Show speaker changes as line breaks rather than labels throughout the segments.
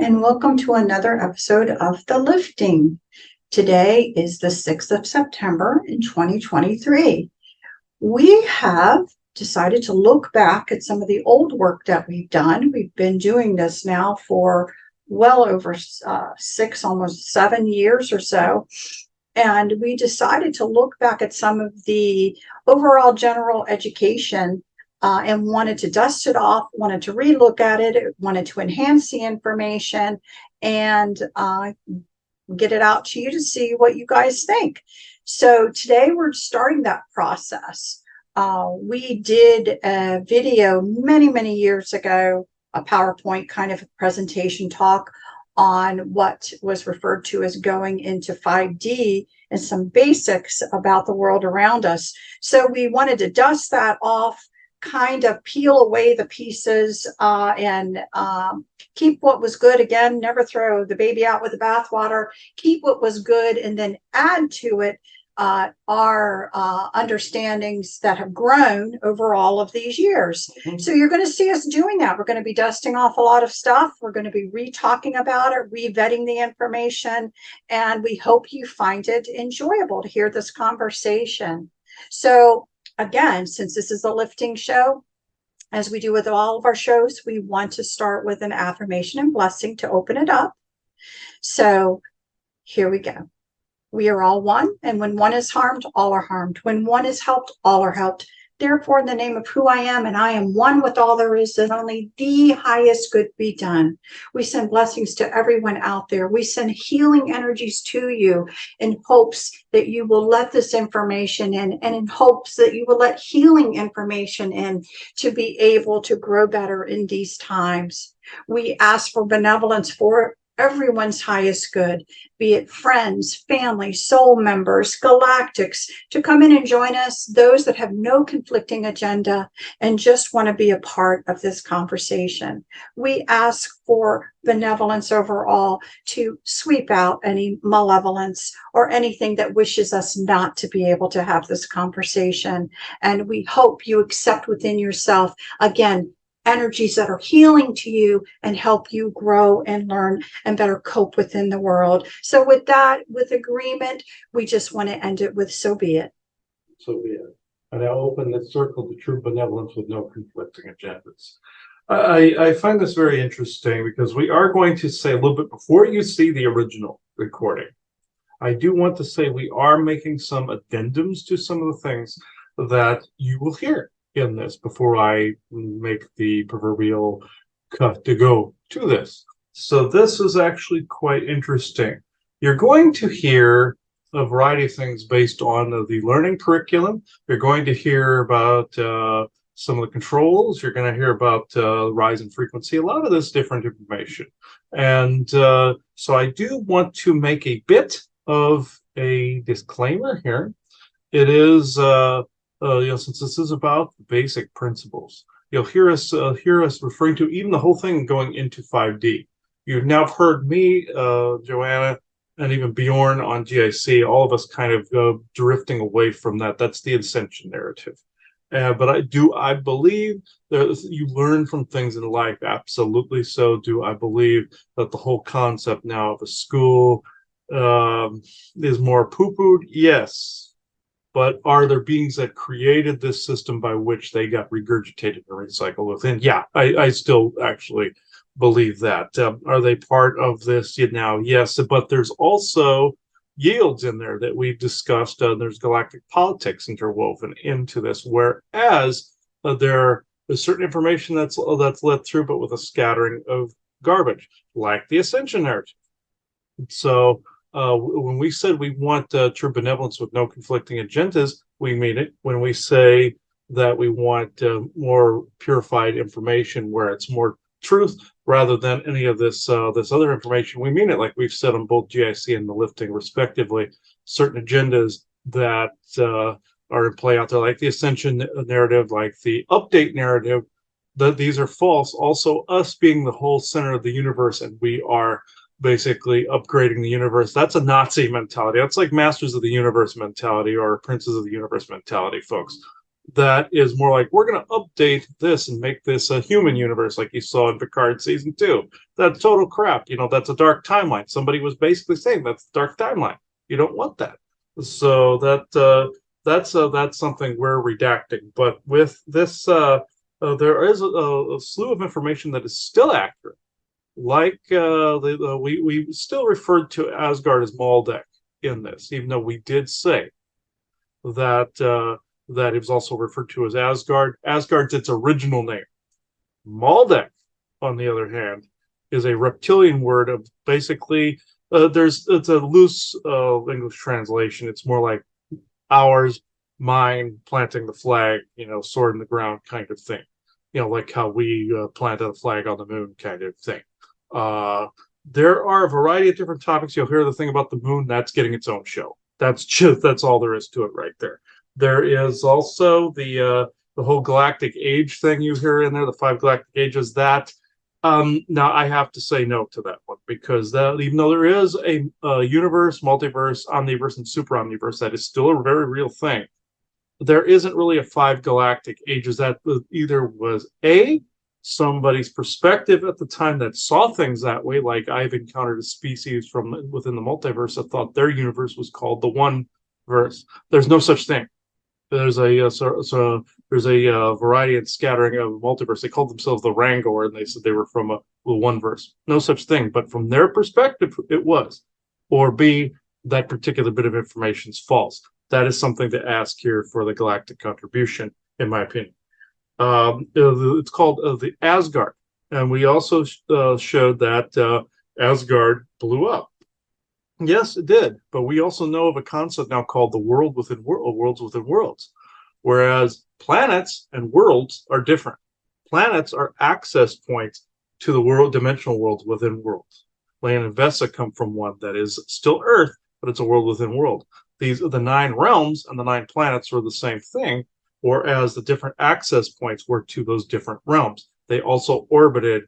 and welcome to another episode of The Lifting. Today is the 6th of September in 2023. We have decided to look back at some of the old work that we've done. We've been doing this now for well over 6, almost 7 years or so. And we decided to look back at some of the overall general education and wanted to dust it off, wanted to relook at it, wanted to enhance the information and get it out to you to see what you guys think. So today we're starting that process. We did a video many years ago, a PowerPoint kind of presentation talk on what was referred to as going into 5D and some basics about the world around us. So we wanted to dust that off, kind of peel away the pieces and keep what was good. Again, never throw the baby out with the bathwater. Keep what was good and then add to it our understandings that have grown over all of these years. So you're going to see us doing that. We're going to be dusting off a lot of stuff. We're going to be re-talking about it, re-vetting the information, and we hope you find it enjoyable to hear this conversation. So again, since this is a lifting show, as we do with all of our shows, we want to start with an affirmation and blessing to open it up. So here we go. We are all one, and when one is harmed, all are harmed. When one is helped, all are helped. Therefore, in the name of who I am, and I am one with all there is, that only the highest good be done. We send blessings to everyone out there. We send healing energies to you in hopes that you will let this information in, and in hopes that you will let healing information in to be able to grow better in these times. We ask for benevolence for everyone's highest good, be it friends, family, soul members, galactics, to come in and join us, those that have no conflicting agenda and just want to be a part of this conversation. We ask for benevolence overall to sweep out any malevolence or anything that wishes us not to be able to have this conversation. And we hope you accept within yourself, again, energies that are healing to you and help you grow and learn and better cope within the world. So with that, with agreement, we just want to end it with so be it.
So be it. And I open the circle to true benevolence with no conflicting agendas. I find this very interesting because we are going to say a little bit before you see the original recording. I do want to say we are making some addendums to some of the things that you will hear in this before I make the proverbial cut to go to this. So this is actually quite interesting. You're going to hear a variety of things based on the learning curriculum. You're going to hear about some of the controls. You're going to hear about rise in frequency, a lot of this different information. And so I do want to make a bit of a disclaimer here. It is since this is about the basic principles, you'll hear us referring to even the whole thing going into 5D. You've now heard me, Joanna, and even Bjorn on GIC, all of us kind of drifting away from that. That's the ascension narrative. But I believe that you learn from things in life. Absolutely so do I believe that the whole concept now of a school is more poo-pooed. Yes. But are there beings that created this system by which they got regurgitated and recycled within? Yeah, I still actually believe that. Are they part of this now? Yes, but there's also yields in there that we've discussed. There's galactic politics interwoven into this, whereas there is certain information that's let through, but with a scattering of garbage, like the ascension narrative. So when we said we want true benevolence with no conflicting agendas, we mean it. When we say that we want more purified information where it's more truth rather than any of this other information, we mean it. Like we've said on both GIC and the lifting respectively, certain agendas that are in play out there, like the ascension narrative, like the update narrative, that these are false. Also, us being the whole center of the universe and we are basically upgrading the universe. That's a Nazi mentality. That's like Masters of the Universe mentality or Princes of the Universe mentality, folks. that is more like, we're going to update this and make this a human universe, like you saw in Picard season 2. That's total crap. That's a dark timeline. Somebody was basically saying that's the dark timeline. You don't want that. So that's something we're redacting. But with this, there is a slew of information that is still accurate. Like we still referred to Asgard as Maldek in this, even though we did say that it was also referred to as Asgard. Asgard's its original name. Maldek, on the other hand, is a reptilian word of basically it's a loose English translation. It's more like ours, mine, planting the flag, sword in the ground kind of thing. Like how we planted a flag on the moon kind of thing. There are a variety of different topics. You'll hear the thing about the moon, that's getting its own show. That's all there is to it right there. There is also the whole galactic age thing you hear in there, the 5 galactic ages. That now I have to say no to that one, because that, even though there is a universe, multiverse, omniverse, and super omniverse, that is still a very real thing. There isn't really a 5 galactic ages. That either was somebody's perspective at the time that saw things that way. Like, I've encountered a species from within the multiverse that thought their universe was called the One Verse. There's no such thing. There's there's a variety and scattering of multiverse. They called themselves the Wrangler, and they said they were from the One Verse. No such thing. But from their perspective, it was. Or B, that particular bit of information is false. That is something to ask here for the galactic contribution, in my opinion. It's called the Asgard, and we also showed that Asgard blew up. Yes, it did, but we also know of a concept now called the world within worlds within worlds, whereas planets and worlds are different. Planets are access points to the world, dimensional worlds within worlds. Land and Vesa come from one that is still Earth, but it's a world within world. The 9 realms and the 9 planets are the same thing, whereas the different access points were to those different realms. They also orbited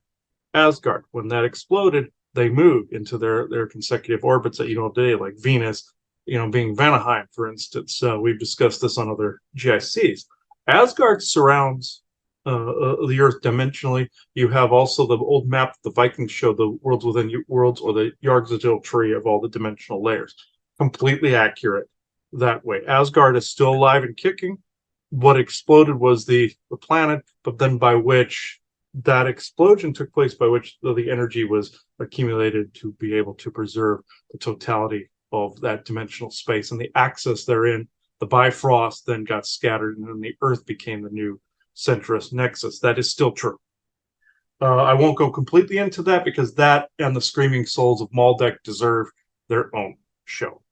Asgard. When that exploded, they moved into their consecutive orbits that today, like Venus, being Vanaheim, for instance. We've discussed this on other GICs. Asgard surrounds the Earth dimensionally. You have also the old map the Vikings showed, the worlds within worlds, or the Yggdrasil tree of all the dimensional layers. Completely accurate that way. Asgard is still alive and kicking. What exploded was the planet, but then by which that explosion took place, by which the energy was accumulated to be able to preserve the totality of that dimensional space and the access therein. The Bifrost then got scattered, and then the Earth became the new centrist nexus. That is still true. I won't go completely into that, because that and the Screaming Souls of Maldek deserve their own show.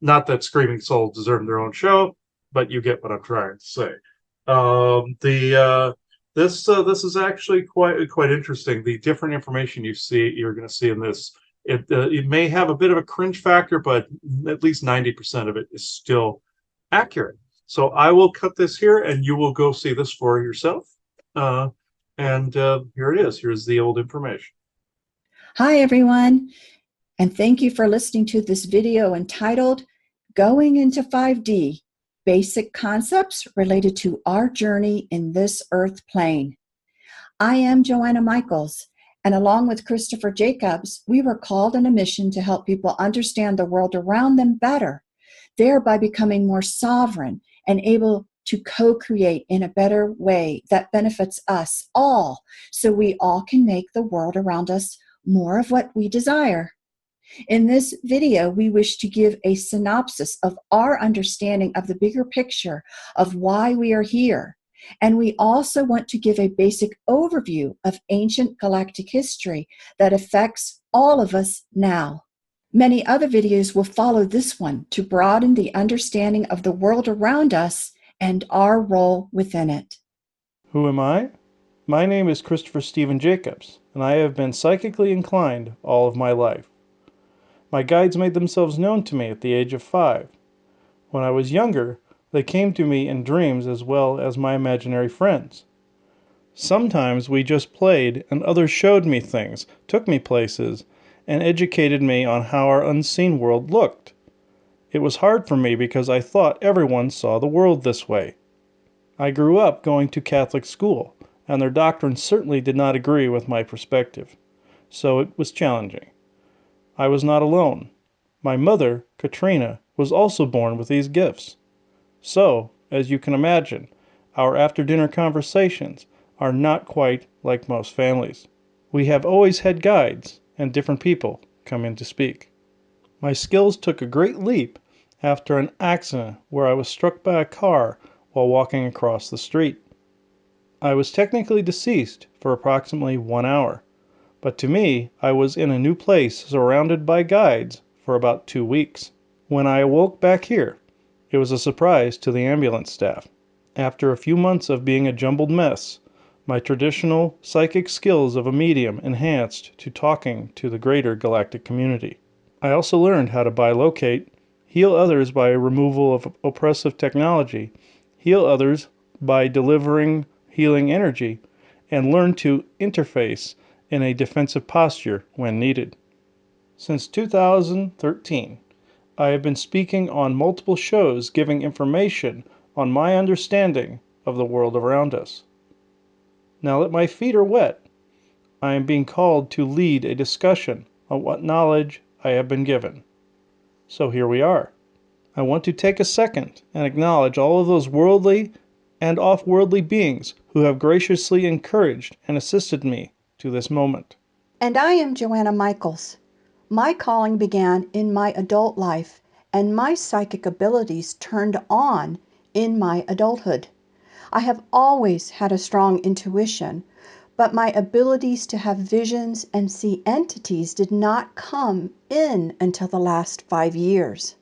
Not that Screaming Souls deserve their own show, but you get what I'm trying to say. This is actually quite interesting. The different information you're going to see in this, it may have a bit of a cringe factor, but at least 90% of it is still accurate. So I will cut this here, and you will go see this for yourself. And here it is. Here's the old information.
Hi, everyone, and thank you for listening to this video entitled Going into 5D, Basic Concepts Related to Our Journey in This Earth Plane. I am Joanna Michaels, and along with Christopher Jacobs, we were called on a mission to help people understand the world around them better, thereby becoming more sovereign and able to co-create in a better way that benefits us all, so we all can make the world around us more of what we desire. In this video, we wish to give a synopsis of our understanding of the bigger picture of why we are here. And we also want to give a basic overview of ancient galactic history that affects all of us now. Many other videos will follow this one to broaden the understanding of the world around us and our role within it.
Who am I? My name is Christopher Stephen Jacobs, and I have been psychically inclined all of my life. My guides made themselves known to me at the age of 5. When I was younger, they came to me in dreams as well as my imaginary friends. Sometimes we just played, and others showed me things, took me places, and educated me on how our unseen world looked. It was hard for me because I thought everyone saw the world this way. I grew up going to Catholic school, and their doctrine certainly did not agree with my perspective, so it was challenging. I was not alone. My mother, Katrina, was also born with these gifts. So, as you can imagine, our after-dinner conversations are not quite like most families. We have always had guides, and different people come in to speak. My skills took a great leap after an accident where I was struck by a car while walking across the street. I was technically deceased for approximately 1 hour, but to me, I was in a new place surrounded by guides for about 2 weeks. When I awoke back here, it was a surprise to the ambulance staff. After a few months of being a jumbled mess, my traditional psychic skills of a medium enhanced to talking to the greater galactic community. I also learned how to bilocate, heal others by removal of oppressive technology, heal others by delivering healing energy, and learn to interface in a defensive posture when needed. Since 2013, I have been speaking on multiple shows giving information on my understanding of the world around us. Now that my feet are wet, I am being called to lead a discussion on what knowledge I have been given. So here we are. I want to take a second and acknowledge all of those worldly and off-worldly beings who have graciously encouraged and assisted me to this moment.
And I am Joanna Michaels. My calling began in my adult life, and my psychic abilities turned on in my adulthood. I have always had a strong intuition, but my abilities to have visions and see entities did not come in until the last 5 years.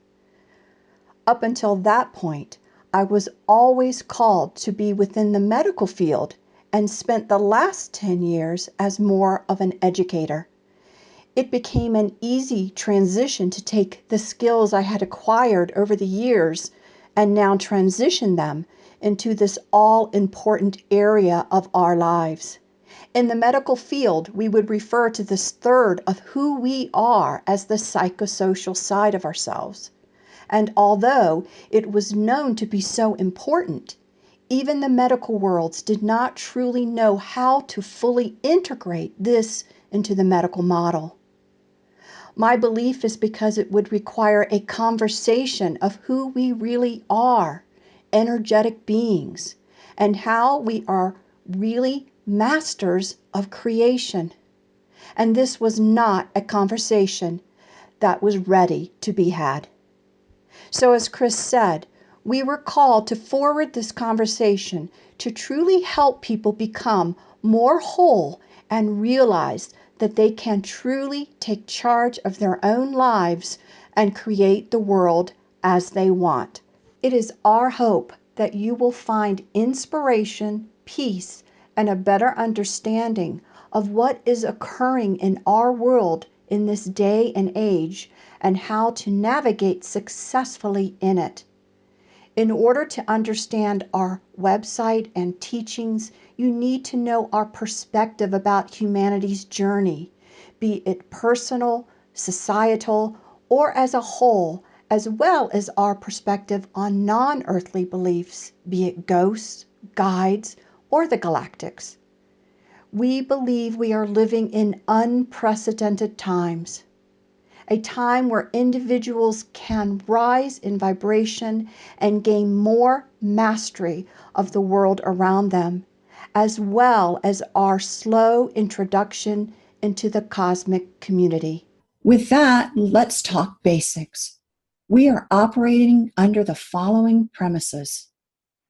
Up until that point, I was always called to be within the medical field and spent the last 10 years as more of an educator. It became an easy transition to take the skills I had acquired over the years and now transition them into this all-important area of our lives. In the medical field, we would refer to this third of who we are as the psychosocial side of ourselves. And although it was known to be so important, even the medical worlds did not truly know how to fully integrate this into the medical model. My belief is because it would require a conversation of who we really are, energetic beings, and how we are really masters of creation. And this was not a conversation that was ready to be had. So as Chris said, we were called to forward this conversation to truly help people become more whole and realize that they can truly take charge of their own lives and create the world as they want. It is our hope that you will find inspiration, peace, and a better understanding of what is occurring in our world in this day and age and how to navigate successfully in it. In order to understand our website and teachings, you need to know our perspective about humanity's journey, be it personal, societal, or as a whole, as well as our perspective on non-earthly beliefs, be it ghosts, guides, or the galactics. We believe we are living in unprecedented times. A time where individuals can rise in vibration and gain more mastery of the world around them, as well as our slow introduction into the cosmic community. With that, let's talk basics. We are operating under the following premises.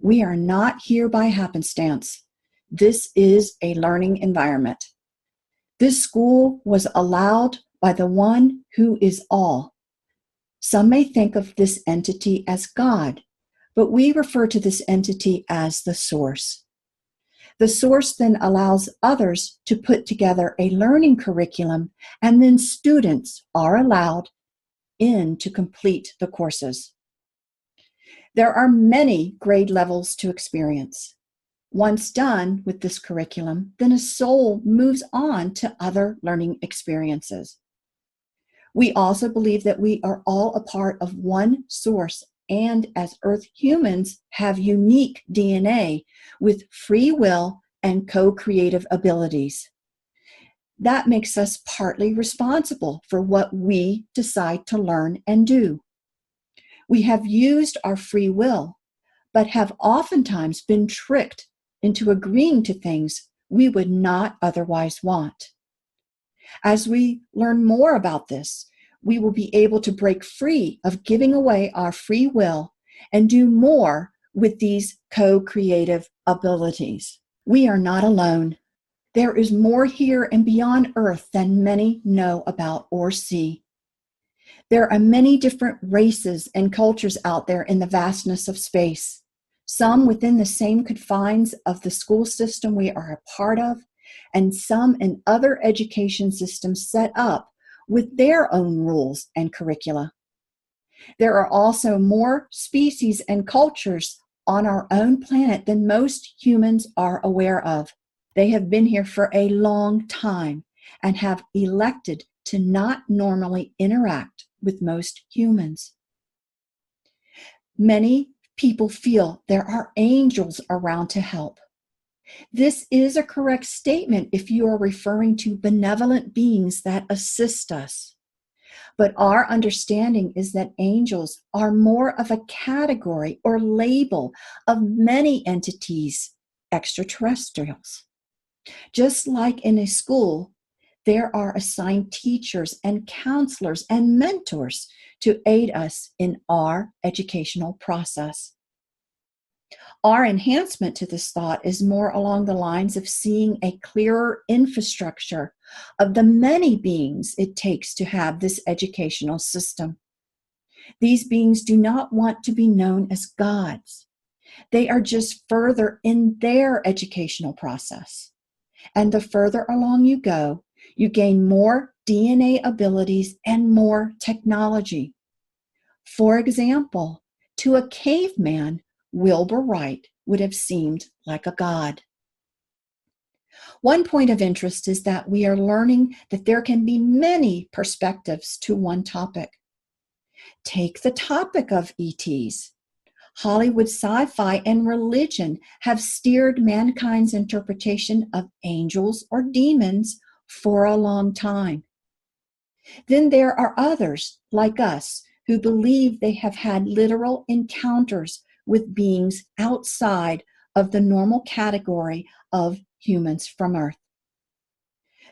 We are not here by happenstance. This is a learning environment. This school was allowed by the one who is all. Some may think of this entity as God, but we refer to this entity as the source. The source then allows others to put together a learning curriculum, and then students are allowed in to complete the courses. There are many grade levels to experience. Once done with this curriculum, then a soul moves on to other learning experiences. We also believe that we are all a part of one source and as Earth humans have unique DNA with free will and co-creative abilities. That makes us partly responsible for what we decide to learn and do. We have used our free will, but have oftentimes been tricked into agreeing to things we would not otherwise want. As we learn more about this, we will be able to break free of giving away our free will and do more with these co-creative abilities. We are not alone. There is more here and beyond Earth than many know about or see. There are many different races and cultures out there in the vastness of space, some within the same confines of the school system we are a part of, and some in other education systems set up with their own rules and curricula. There are also more species and cultures on our own planet than most humans are aware of. They have been here for a long time and have elected to not normally interact with most humans. Many people feel there are angels around to help. This is a correct statement if you are referring to benevolent beings that assist us. But our understanding is that angels are more of a category or label of many entities, extraterrestrials. Just like in a school, there are assigned teachers and counselors and mentors to aid us in our educational process. Our enhancement to this thought is more along the lines of seeing a clearer infrastructure of the many beings it takes to have this educational system. These beings do not want to be known as gods. They are just further in their educational process. And the further along you go, you gain more DNA abilities and more technology. For example, to a caveman, Wilbur Wright would have seemed like a god. One point of interest is that we are learning that there can be many perspectives to one topic. Take the topic of ETs. Hollywood sci-fi and religion have steered mankind's interpretation of angels or demons for a long time. Then there are others, like us, who believe they have had literal encounters with beings outside of the normal category of humans from Earth.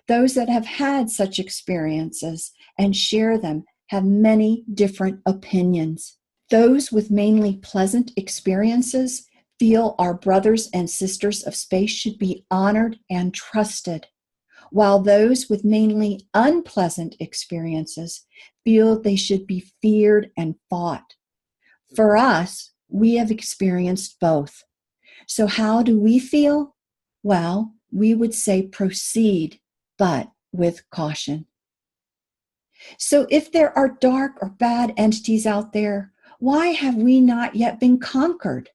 Those that have had such experiences and share them have many different opinions. Those with mainly pleasant experiences feel our brothers and sisters of space should be honored and trusted, while those with mainly unpleasant experiences feel they should be feared and fought. For us, we have experienced both. So how do we feel? Well, we would say proceed, but with caution. So if there are dark or bad entities out there, why have we not yet been conquered?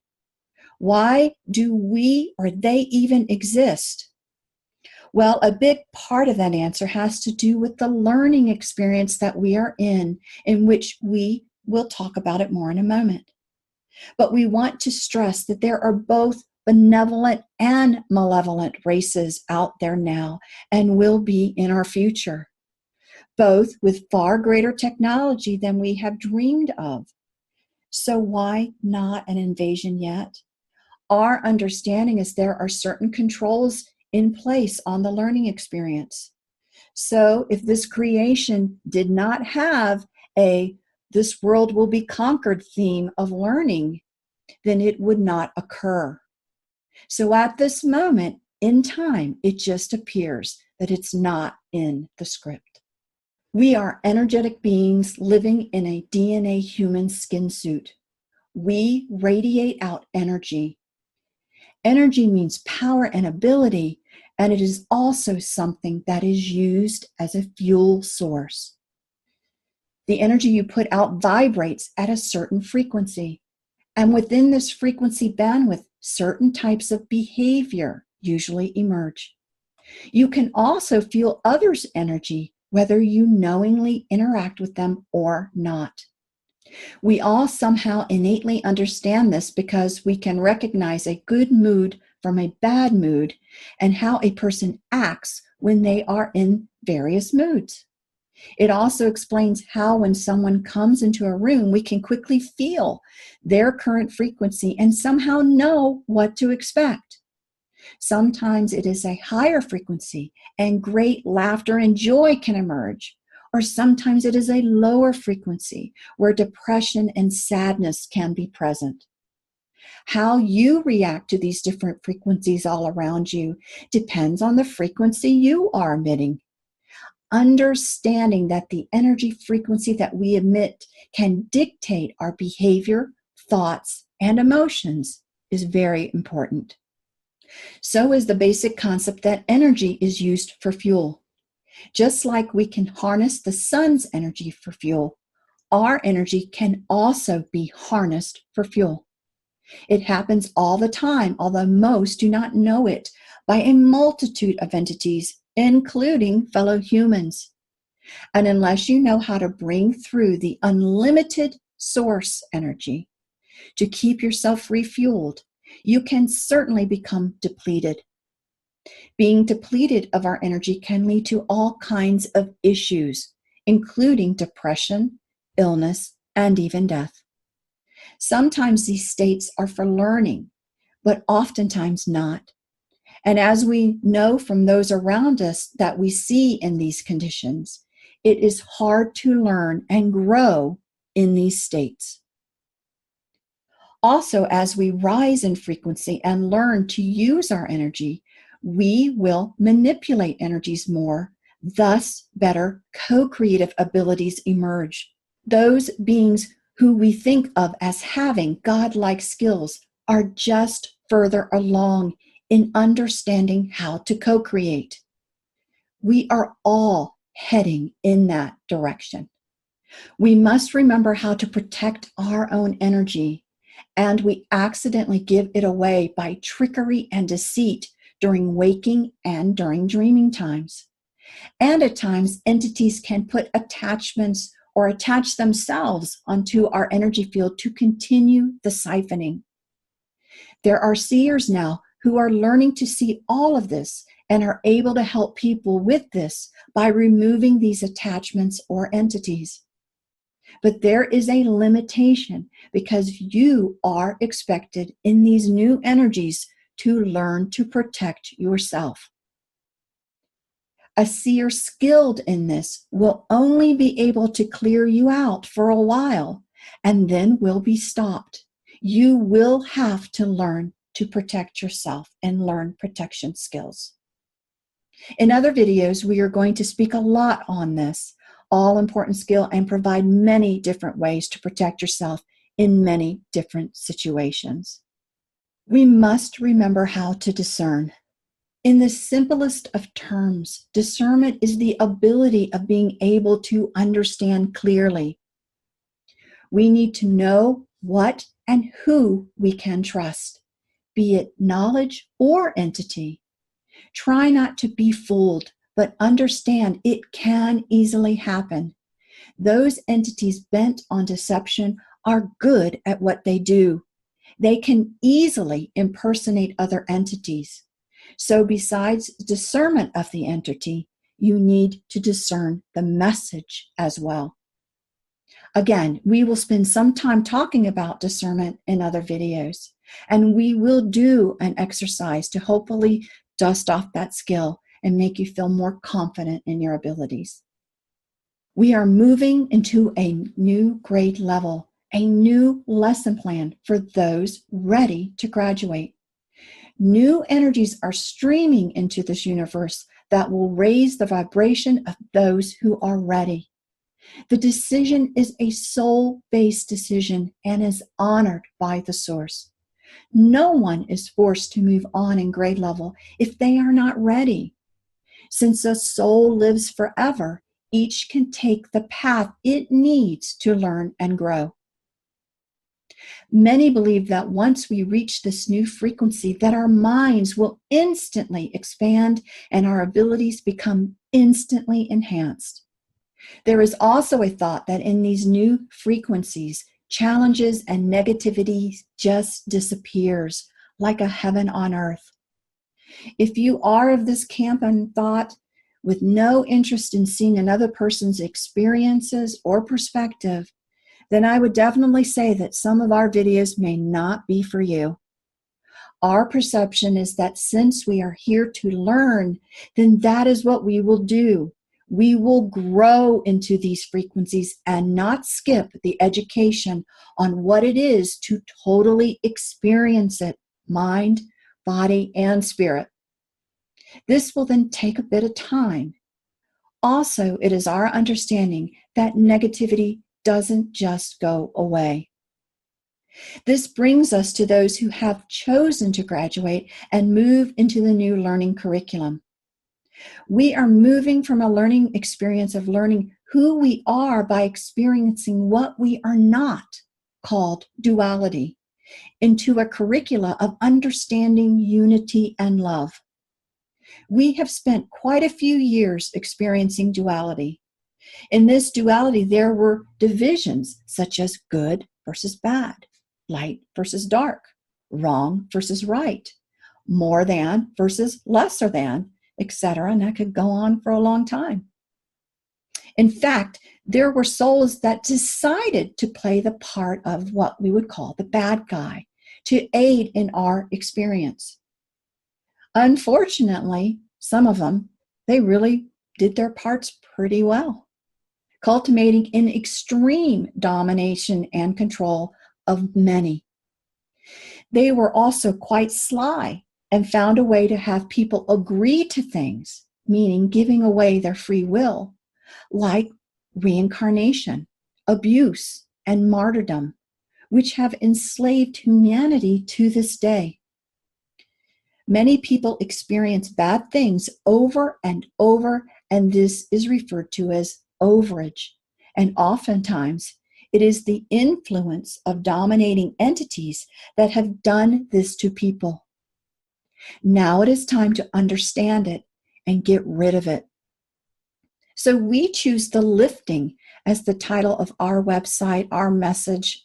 Why do we or they even exist? Well, a big part of that answer has to do with the learning experience that we are in which we will talk about it more in a moment. But we want to stress that there are both benevolent and malevolent races out there now and will be in our future, both with far greater technology than we have dreamed of. So why not an invasion yet? Our understanding is there are certain controls in place on the learning experience. So if this creation did not have this world will be conquered theme of learning, then it would not occur. So at this moment in time, it just appears that it's not in the script. We are energetic beings living in a DNA human skin suit. We radiate out energy. Energy means power and ability, and it is also something that is used as a fuel source. The energy you put out vibrates at a certain frequency, and within this frequency bandwidth, certain types of behavior usually emerge. You can also feel others' energy, whether you knowingly interact with them or not. We all somehow innately understand this because we can recognize a good mood from a bad mood and how a person acts when they are in various moods. It also explains how when someone comes into a room, we can quickly feel their current frequency and somehow know what to expect. Sometimes it is a higher frequency and great laughter and joy can emerge. Or sometimes it is a lower frequency where depression and sadness can be present. How you react to these different frequencies all around you depends on the frequency you are emitting. Understanding that the energy frequency that we emit can dictate our behavior, thoughts, and emotions is very important. So is the basic concept that energy is used for fuel. Just like we can harness the sun's energy for fuel, our energy can also be harnessed for fuel. It happens all the time, although most do not know it, by a multitude of entities, including fellow humans. And unless you know how to bring through the unlimited source energy to keep yourself refueled, you can certainly become depleted. Being depleted of our energy can lead to all kinds of issues, including depression, illness, and even death. Sometimes these states are for learning, but oftentimes not. And as we know from those around us that we see in these conditions, it is hard to learn and grow in these states. Also, as we rise in frequency and learn to use our energy, we will manipulate energies more, thus better co-creative abilities emerge. Those beings who we think of as having godlike skills are just further along in understanding how to co-create. We are all heading in that direction. We must remember how to protect our own energy, and we accidentally give it away by trickery and deceit during waking and during dreaming times. And at times, entities can put attachments or attach themselves onto our energy field to continue the siphoning. There are seers now who are learning to see all of this and are able to help people with this by removing these attachments or entities. But there is a limitation because you are expected in these new energies to learn to protect yourself. A seer skilled in this will only be able to clear you out for a while and then will be stopped. You will have to learn to protect yourself and learn protection skills. In other videos, we are going to speak a lot on this all-important skill and provide many different ways to protect yourself in many different situations. We must remember how to discern. In the simplest of terms, discernment is the ability of being able to understand clearly. We need to know what and who we can trust, be it knowledge or entity. Try not to be fooled, but understand it can easily happen. Those entities bent on deception are good at what they do. They can easily impersonate other entities. So besides discernment of the entity, you need to discern the message as well. Again, we will spend some time talking about discernment in other videos, and we will do an exercise to hopefully dust off that skill and make you feel more confident in your abilities. We are moving into a new grade level, a new lesson plan for those ready to graduate. New energies are streaming into this universe that will raise the vibration of those who are ready. The decision is a soul-based decision and is honored by the source. No one is forced to move on in grade level if they are not ready. Since a soul lives forever, each can take the path it needs to learn and grow. Many believe that once we reach this new frequency, that our minds will instantly expand and our abilities become instantly enhanced. There is also a thought that in these new frequencies, challenges and negativity just disappears like a heaven on earth. If you are of this camp and thought, with no interest in seeing another person's experiences or perspective, then I would definitely say that some of our videos may not be for you. Our perception is that since we are here to learn, then that is what we will do. We will grow into these frequencies and not skip the education on what it is to totally experience it, mind, body, and spirit. This will then take a bit of time. Also, it is our understanding that negativity doesn't just go away. This brings us to those who have chosen to graduate and move into the new learning curriculum. We are moving from a learning experience of learning who we are by experiencing what we are not, called duality, into a curricula of understanding unity and love. We have spent quite a few years experiencing duality. In this duality, there were divisions such as good versus bad, light versus dark, wrong versus right, more than versus lesser than, etc. And that could go on for a long time. In fact, there were souls that decided to play the part of what we would call the bad guy to aid in our experience. Unfortunately, some of them, they really did their parts pretty well, cultivating an extreme domination and control of many. They were also quite sly and found a way to have people agree to things, meaning giving away their free will, like reincarnation, abuse, and martyrdom, which have enslaved humanity to this day. Many people experience bad things over and over, and this is referred to as overage. And oftentimes, it is the influence of dominating entities that have done this to people. Now it is time to understand it and get rid of it. So we choose the lifting as the title of our website, our message,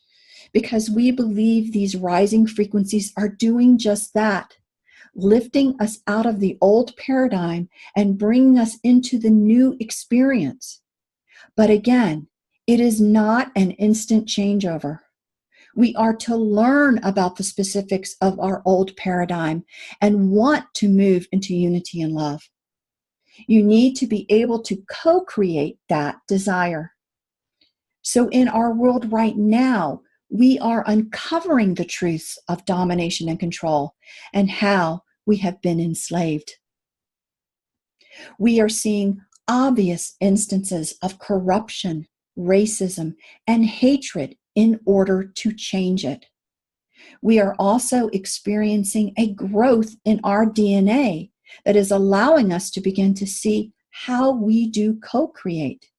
because we believe these rising frequencies are doing just that, lifting us out of the old paradigm and bringing us into the new experience. But again, it is not an instant changeover. We are to learn about the specifics of our old paradigm and want to move into unity and love. You need to be able to co-create that desire. So in our world right now, we are uncovering the truths of domination and control and how we have been enslaved. We are seeing obvious instances of corruption, racism, and hatred in order to change it. We are also experiencing a growth in our DNA that is allowing us to begin to see how we do co-create.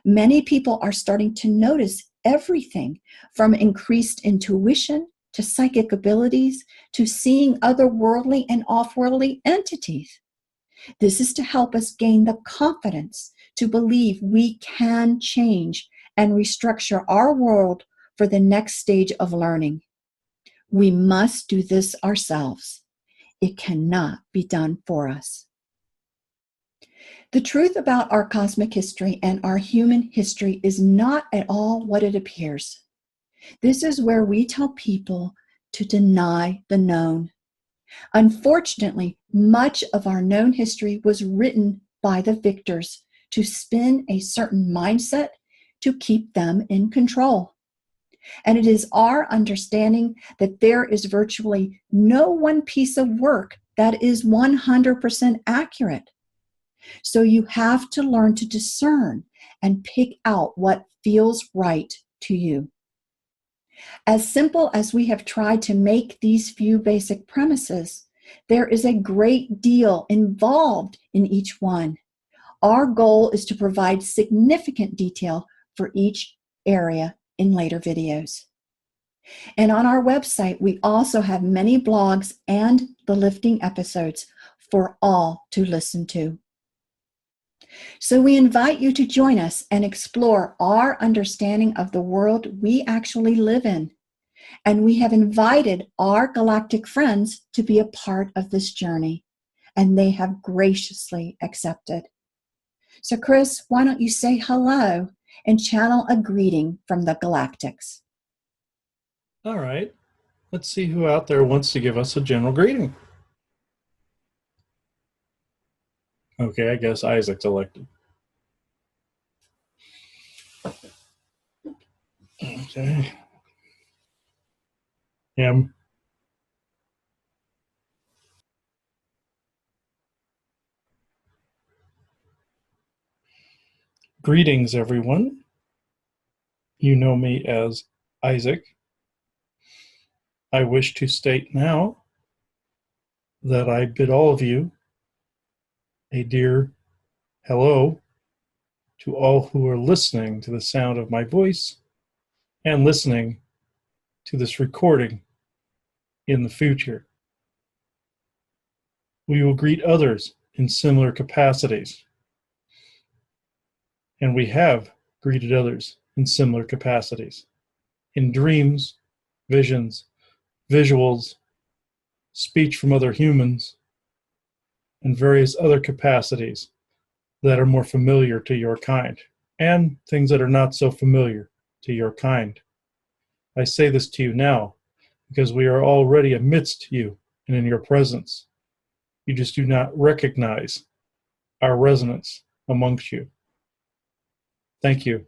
Many people are starting to notice everything from increased intuition to psychic abilities to seeing otherworldly and off-worldly entities. This is to help us gain the confidence to believe we can change and restructure our world for the next stage of learning. We must do this ourselves. It cannot be done for us. The truth about our cosmic history and our human history is not at all what it appears. This is where we tell people to deny the known. Unfortunately, much of our known history was written by the victors to spin a certain mindset to keep them in control. And it is our understanding that there is virtually no one piece of work that is 100% accurate. So you have to learn to discern and pick out what feels right to you. As simple as we have tried to make these few basic premises, there is a great deal involved in each one. Our goal is to provide significant detail for each area in later videos. And on our website, we also have many blogs and the lifting episodes for all to listen to. So we invite you to join us and explore our understanding of the world we actually live in. And we have invited our galactic friends to be a part of this journey, and they have graciously accepted. So Chris, why don't you say hello and channel a greeting from the Galactics?
All right. Let's see who out there wants to give us a general greeting. Okay, I guess Isaac's elected. Okay. Him. Greetings, everyone. You know me as Isaac. I wish to state now that I bid all of you a dear hello to all who are listening to the sound of my voice and listening to this recording in the future. We will greet others in similar capacities, and we have greeted others in similar capacities, in dreams, visions, visuals, speech from other humans, and various other capacities that are more familiar to your kind, and things that are not so familiar to your kind. I say this to you now because we are already amidst you and in your presence. You just do not recognize our resonance amongst you. Thank you.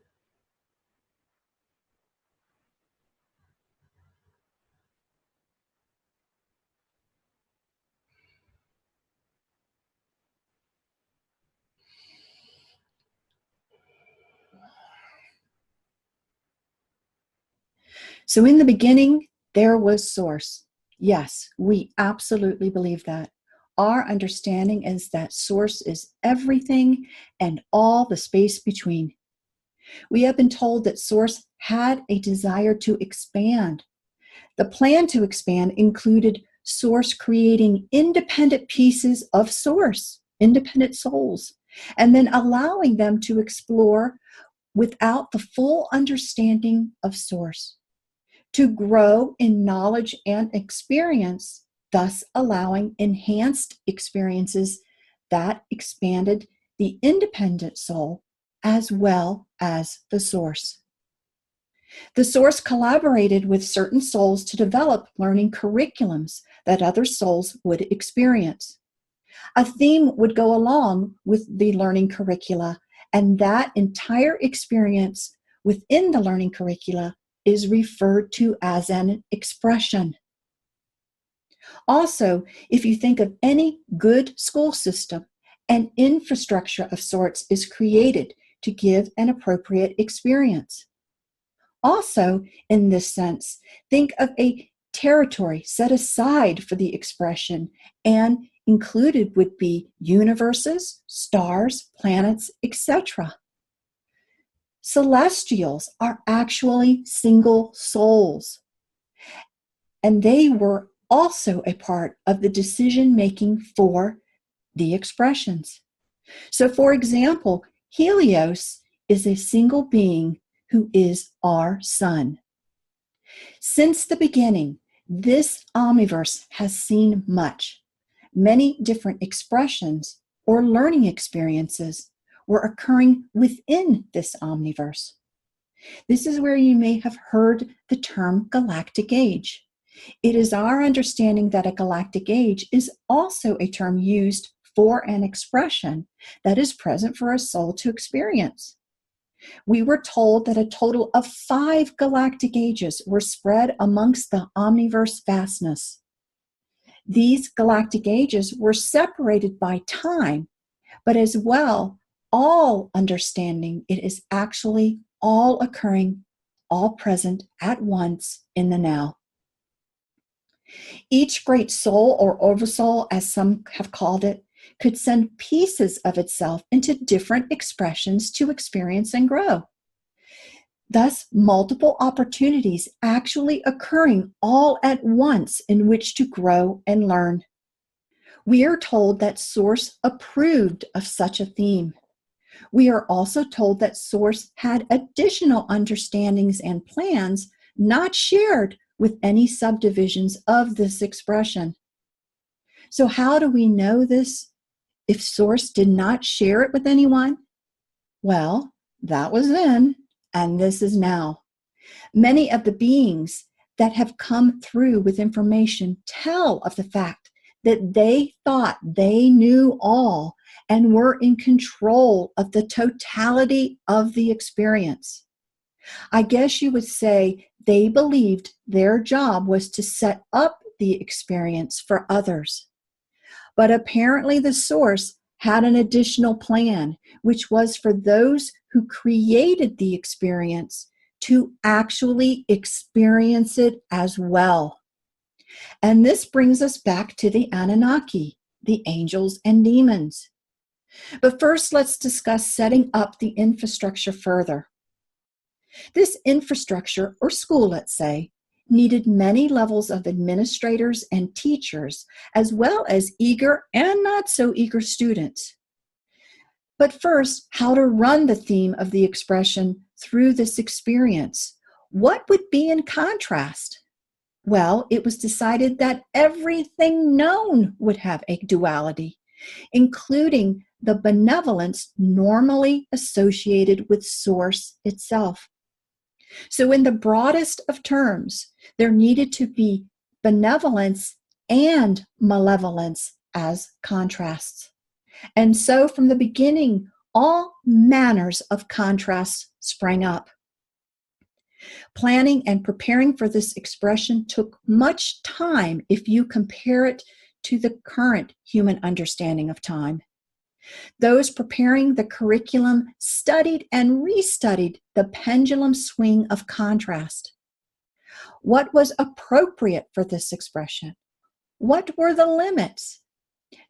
So in the beginning, there was Source. Yes, we absolutely believe that. Our understanding is that Source is everything and all the space between. We have been told that Source had a desire to expand. The plan to expand included Source creating independent pieces of Source, independent souls, and then allowing them to explore without the full understanding of Source, to grow in knowledge and experience, thus allowing enhanced experiences that expanded the independent soul as well as the Source. The Source collaborated with certain souls to develop learning curriculums that other souls would experience. A theme would go along with the learning curricula, and that entire experience within the learning curricula is referred to as an expression. Also, if you think of any good school system, an infrastructure of sorts is created to give an appropriate experience. Also, in this sense, think of a territory set aside for the expression, and included would be universes, stars, planets, etc. Celestials are actually single souls, and they were also a part of the decision making for the expressions. So, for example, Helios is a single being who is our sun. Since the beginning, this omniverse has seen much. Many different expressions or learning experiences were occurring within this omniverse. This is where you may have heard the term galactic age. It is our understanding that a galactic age is also a term used for an expression that is present for a soul to experience. We were told that a total of 5 galactic ages were spread amongst the omniverse vastness. These galactic ages were separated by time, but as well, all understanding it is actually all occurring, all present at once in the now. Each great soul, or oversoul as some have called it, could send pieces of itself into different expressions to experience and grow. Thus, multiple opportunities actually occurring all at once in which to grow and learn. We are told that Source approved of such a theme. We are also told that Source had additional understandings and plans not shared with any subdivisions of this expression. So how do we know this if Source did not share it with anyone? Well, that was then, and this is now. Many of the beings that have come through with information tell of the fact that they thought they knew all and were in control of the totality of the experience. I guess you would say they believed their job was to set up the experience for others. But apparently the Source had an additional plan, which was for those who created the experience to actually experience it as well. And this brings us back to the Anunnaki, the angels and demons. But first, let's discuss setting up the infrastructure further. This infrastructure, or school, let's say, needed many levels of administrators and teachers, as well as eager and not so eager students. But first, how to run the theme of the expression through this experience. What would be in contrast? Well, it was decided that everything known would have a duality, including the benevolence normally associated with Source itself. So in the broadest of terms, there needed to be benevolence and malevolence as contrasts. And so from the beginning, all manners of contrasts sprang up. Planning and preparing for this expression took much time if you compare it to the current human understanding of time. Those preparing the curriculum studied and restudied the pendulum swing of contrast. What was appropriate for this expression? What were the limits?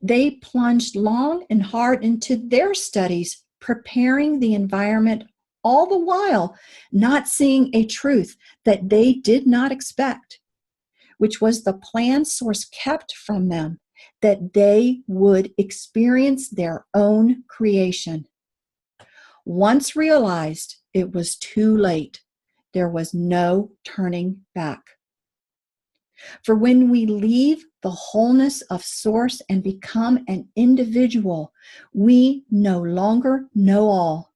They plunged long and hard into their studies, preparing the environment, all the while not seeing a truth that they did not expect, which was the plan Source kept from them, that they would experience their own creation. Once realized, it was too late. There was no turning back. For when we leave the wholeness of Source and become an individual, we no longer know all.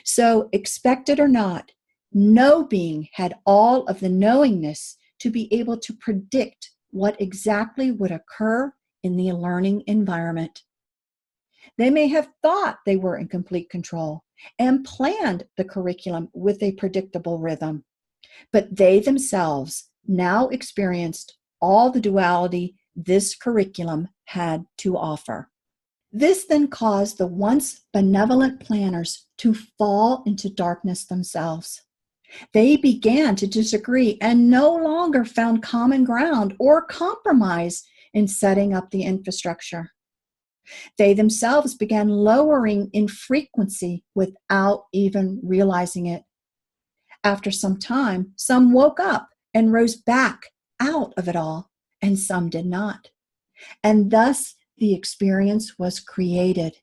So, expect it or not, no being had all of the knowingness to be able to predict what exactly would occur in the learning environment. They may have thought they were in complete control and planned the curriculum with a predictable rhythm, but they themselves now experienced all the duality this curriculum had to offer. This then caused the once benevolent planners to fall into darkness themselves. They began to disagree and no longer found common ground or compromise in setting up the infrastructure. They themselves began lowering in frequency without even realizing it. After some time, some woke up and rose back out of it all, and some did not. And thus the experience was created.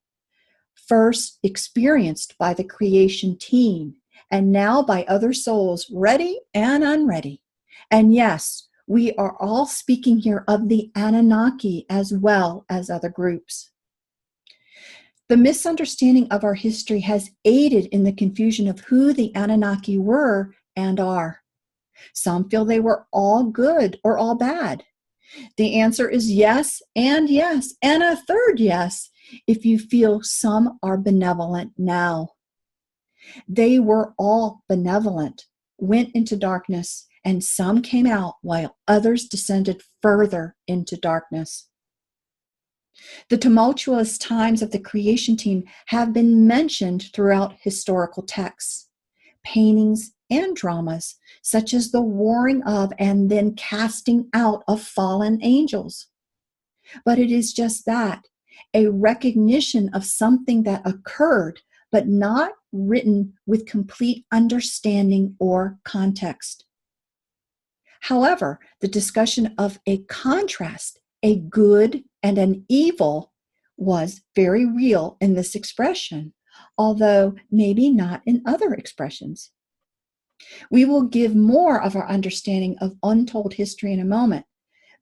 First experienced by the creation team, and now by other souls, ready and unready. And yes, we are all speaking here of the Anunnaki as well as other groups. The misunderstanding of our history has aided in the confusion of who the Anunnaki were and are. Some feel they were all good or all bad. The answer is yes, and a third yes, if you feel some are benevolent now. They were all benevolent, went into darkness, and some came out while others descended further into darkness. The tumultuous times of the creation team have been mentioned throughout historical texts, paintings, and dramas, such as the warring of and then casting out of fallen angels. But it is just that, a recognition of something that occurred, but not written with complete understanding or context. However, the discussion of a contrast, a good and an evil, was very real in this expression, although maybe not in other expressions. We will give more of our understanding of untold history in a moment,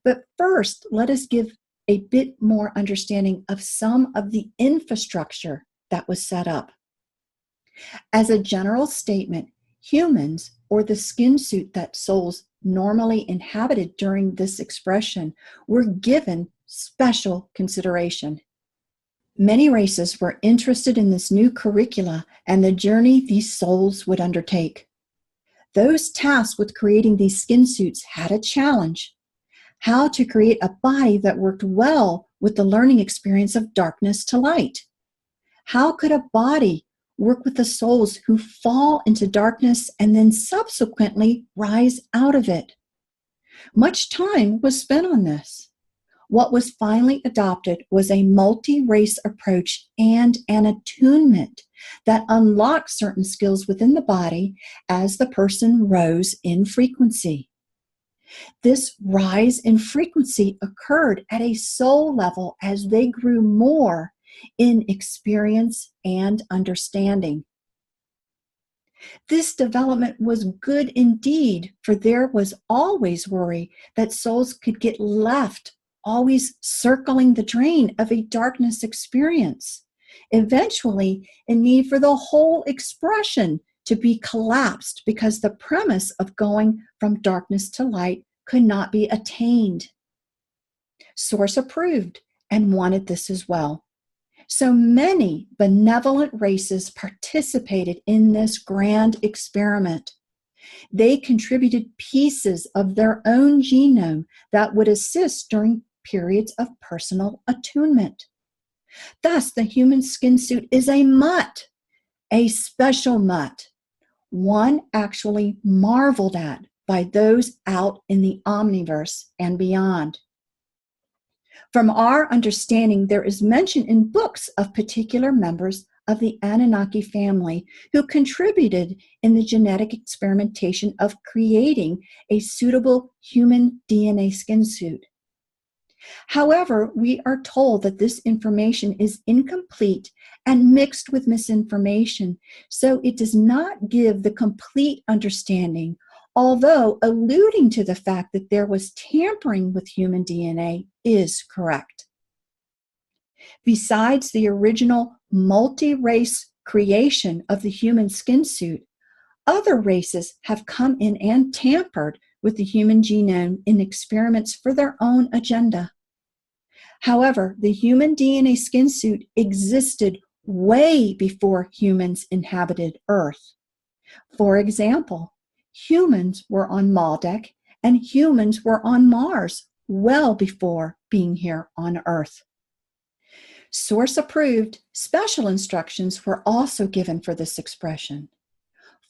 but first, let us give a bit more understanding of some of the infrastructure that was set up. As a general statement, humans, or the skin suit that souls normally inhabited during this expression, were given special consideration. Many races were interested in this new curricula and the journey these souls would undertake. Those tasked with creating these skin suits had a challenge: how to create a body that worked well with the learning experience of darkness to light. How could a body work with the souls who fall into darkness and then subsequently rise out of it? Much time was spent on this. What was finally adopted was a multi-race approach and an attunement that unlocked certain skills within the body as the person rose in frequency. This rise in frequency occurred at a soul level as they grew more in experience and understanding. This development was good indeed, for there was always worry that souls could get left, always circling the drain of a darkness experience, eventually in need for the whole expression to be collapsed because the premise of going from darkness to light could not be attained. Source approved and wanted this as well. So many benevolent races participated in this grand experiment. They contributed pieces of their own genome that would assist during periods of personal attunement. Thus, the human skin suit is a mutt, a special mutt, one actually marveled at by those out in the omniverse and beyond. From our understanding, there is mention in books of particular members of the Anunnaki family who contributed in the genetic experimentation of creating a suitable human DNA skin suit. However, we are told that this information is incomplete and mixed with misinformation, so it does not give the complete understanding, although alluding to the fact that there was tampering with human DNA is correct. Besides the original multi-race creation of the human skin suit, other races have come in and tampered with the human genome in experiments for their own agenda. However, the human DNA skin suit existed way before humans inhabited Earth. For example, humans were on Maldek and humans were on Mars well before being here on Earth. Source approved, special instructions were also given for this expression.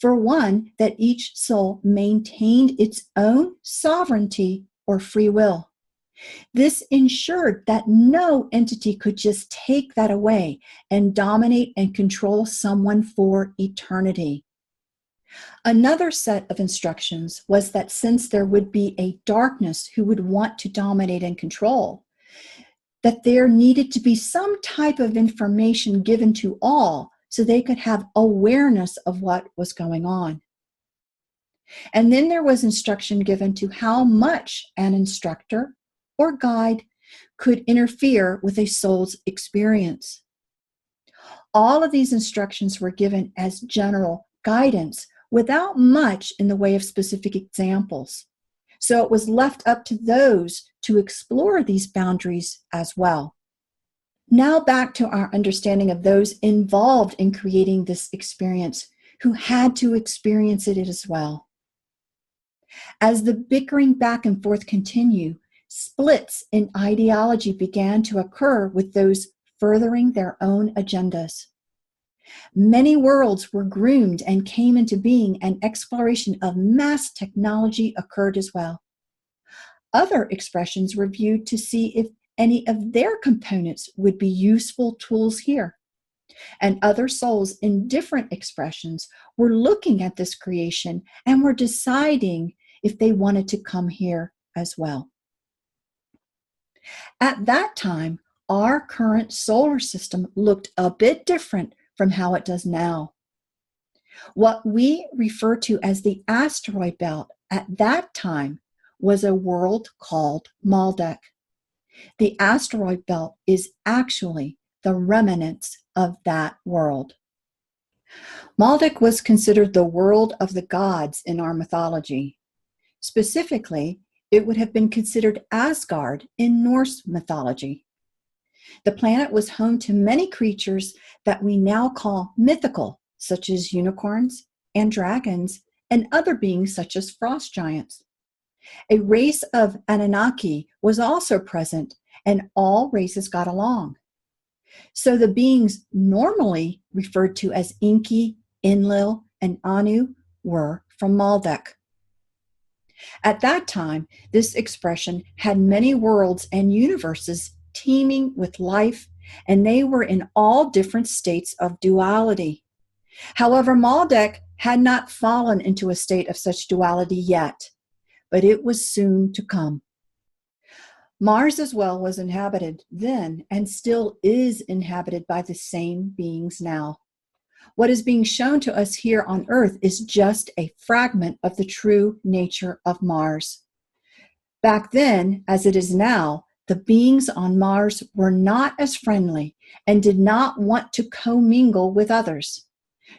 For one, that each soul maintained its own sovereignty or free will. This ensured that no entity could just take that away and dominate and control someone for eternity. Another set of instructions was that since there would be a darkness who would want to dominate and control, that there needed to be some type of information given to all so they could have awareness of what was going on. And then there was instruction given to how much an instructor or guide could interfere with a soul's experience. All of these instructions were given as general guidance without much in the way of specific examples. So it was left up to those to explore these boundaries as well. Now back to our understanding of those involved in creating this experience who had to experience it as well. As the bickering back and forth continued, splits in ideology began to occur with those furthering their own agendas. Many worlds were groomed and came into being, and exploration of mass technology occurred as well. Other expressions were viewed to see if any of their components would be useful tools here. And other souls in different expressions were looking at this creation and were deciding if they wanted to come here as well. At that time, our current solar system looked a bit different from how it does now. What we refer to as the asteroid belt at that time was a world called Maldek. The asteroid belt is actually the remnants of that world. Maldek was considered the world of the gods in our mythology. Specifically, it would have been considered Asgard in Norse mythology. The planet was home to many creatures that we now call mythical, such as unicorns and dragons, and other beings such as frost giants. A race of Anunnaki was also present, and all races got along. So the beings normally referred to as Enki, Enlil, and Anu were from Maldek. At that time, this expression had many worlds and universes teeming with life, and they were in all different states of duality. However, Maldek had not fallen into a state of such duality yet, but it was soon to come. Mars as well was inhabited then and still is inhabited by the same beings now. What is being shown to us here on Earth is just a fragment of the true nature of Mars. Back then, as it is now, the beings on Mars were not as friendly and did not want to commingle with others.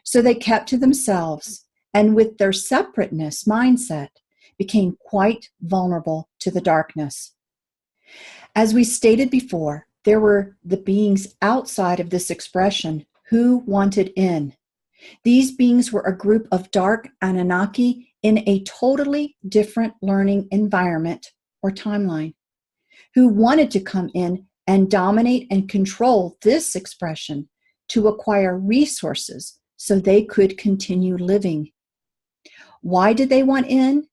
So they kept to themselves, and with their separateness mindset, became quite vulnerable to the darkness. As we stated before, there were the beings outside of this expression who wanted in. These beings were a group of dark Anunnaki in a totally different learning environment or timeline, who wanted to come in and dominate and control this expression to acquire resources so they could continue living. Why did they want in?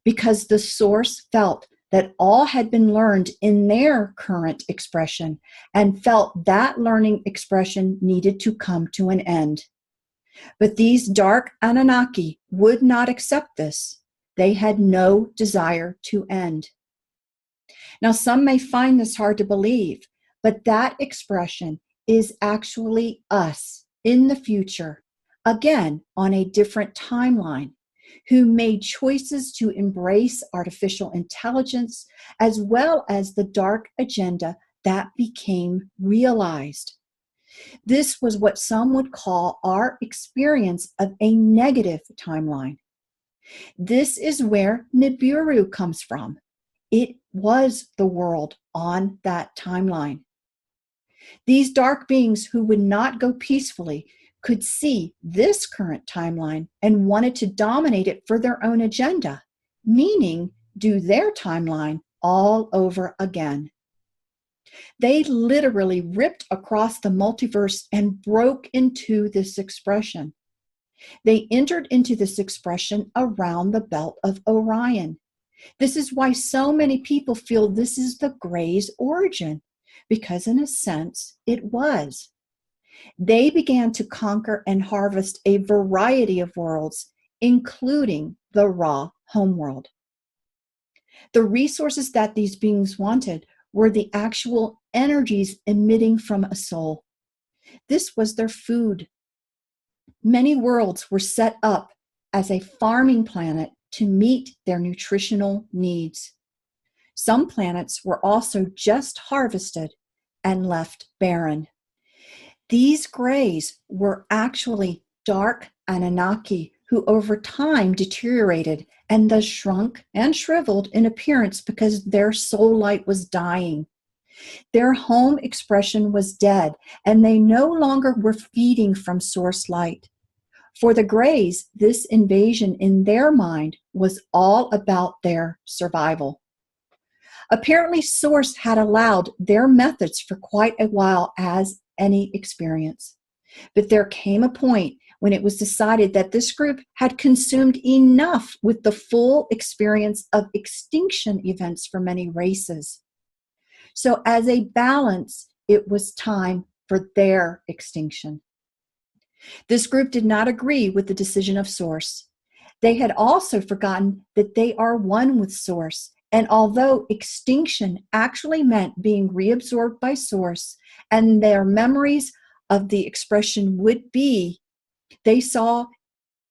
Because the source felt that all had been learned in their current expression and felt that learning expression needed to come to an end. But these dark Anunnaki would not accept this. They had no desire to end. Now, some may find this hard to believe, but that expression is actually us in the future, again, on a different timeline, who made choices to embrace artificial intelligence as well as the dark agenda that became realized. This was what some would call our experience of a negative timeline. This is where Nibiru comes from. It was the world on that timeline. These dark beings who would not go peacefully could see this current timeline and wanted to dominate it for their own agenda, meaning do their timeline all over again. They literally ripped across the multiverse and broke into this expression. They entered into this expression around the belt of Orion. This is why so many people feel this is the Greys' origin, because in a sense, it was. They began to conquer and harvest a variety of worlds, including the Ra homeworld. The resources that these beings wanted were the actual energies emitting from a soul. This was their food. Many worlds were set up as a farming planet to meet their nutritional needs. Some planets were also just harvested and left barren. These Greys were actually dark Anunnaki who over time deteriorated and thus shrunk and shriveled in appearance because their soul light was dying. Their home expression was dead, and they no longer were feeding from source light. For the Greys, this invasion in their mind was all about their survival. Apparently, Source had allowed their methods for quite a while as any experience. But there came a point when it was decided that this group had consumed enough with the full experience of extinction events for many races. So as a balance, it was time for their extinction. This group did not agree with the decision of Source. They had also forgotten that they are one with Source, and although extinction actually meant being reabsorbed by Source and their memories of the expression would be, they saw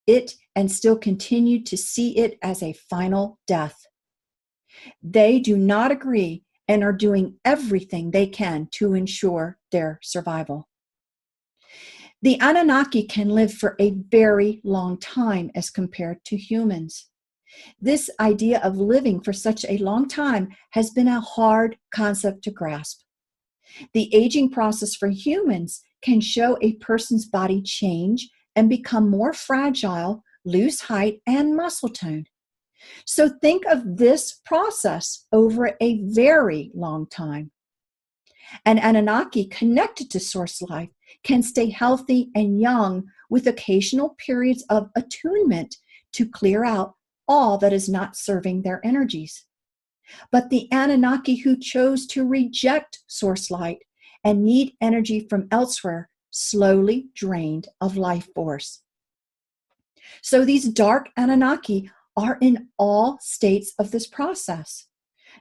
it and still continue to see it as a final death. They do not agree and are doing everything they can to ensure their survival. The Anunnaki can live for a very long time as compared to humans. This idea of living for such a long time has been a hard concept to grasp. The aging process for humans can show a person's body change and become more fragile, lose height and muscle tone. So think of this process over a very long time. An Anunnaki connected to source life can stay healthy and young with occasional periods of attunement to clear out all that is not serving their energies. But the Anunnaki who chose to reject source light and need energy from elsewhere slowly drained of life force. So these dark Anunnaki are in all states of this process.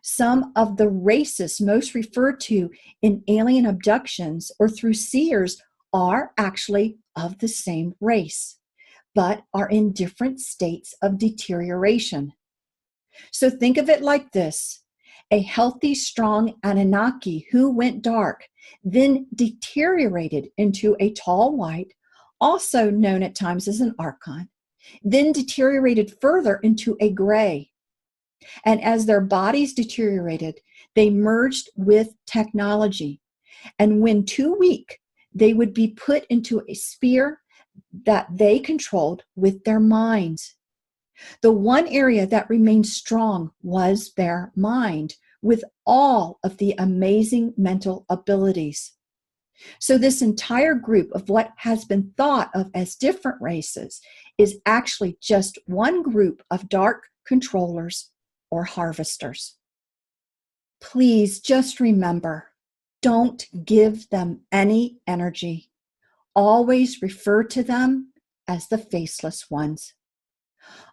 Some of the races most referred to in alien abductions or through seers are actually of the same race, but are in different states of deterioration. So think of it like this. A healthy, strong Anunnaki who went dark, then deteriorated into a tall white, also known at times as an archon, then deteriorated further into a gray. And as their bodies deteriorated, they merged with technology. And when too weak, they would be put into a sphere that they controlled with their minds. The one area that remained strong was their mind, with all of the amazing mental abilities. So this entire group of what has been thought of as different races is actually just one group of dark controllers or harvesters. Please just remember, don't give them any energy. Always refer to them as the faceless ones.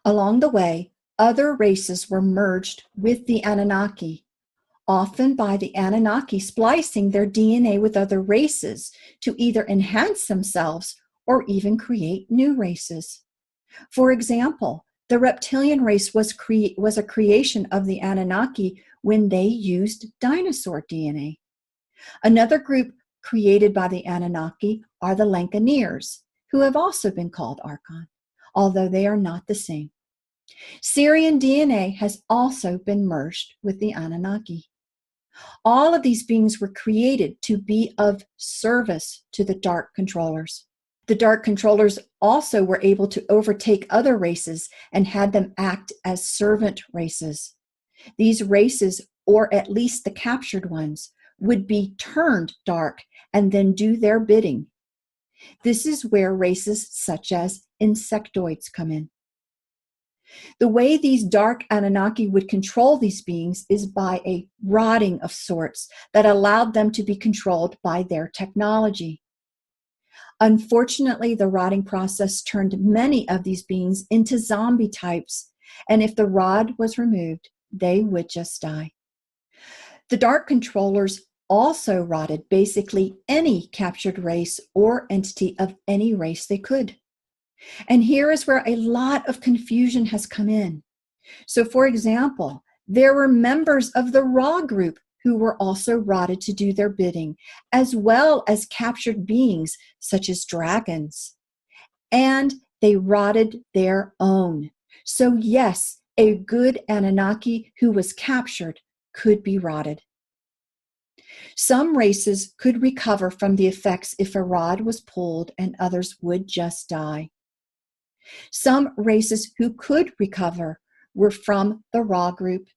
Along the way, other races were merged with the Anunnaki, often by the Anunnaki splicing their DNA with other races to either enhance themselves or even create new races. For example, the reptilian race was a creation of the Anunnaki when they used dinosaur DNA. Another group created by the Anunnaki are the Lankaneers, who have also been called Archon, although they are not the same. Syrian DNA has also been merged with the Anunnaki. All of these beings were created to be of service to the dark controllers. The dark controllers also were able to overtake other races and had them act as servant races. These races, or at least the captured ones, would be turned dark and then do their bidding. This is where races such as insectoids come in. The way these dark Anunnaki would control these beings is by a rotting of sorts that allowed them to be controlled by their technology. Unfortunately, the rotting process turned many of these beings into zombie types, and if the rod was removed, they would just die. The dark controllers also rotted basically any captured race or entity of any race they could. And here is where a lot of confusion has come in. So, for example, there were members of the Ra group who were also rotted to do their bidding, as well as captured beings such as dragons. And they rotted their own. So yes, a good Anunnaki who was captured could be rotted. Some races could recover from the effects if a rod was pulled, and others would just die. Some races who could recover were from the Ra group,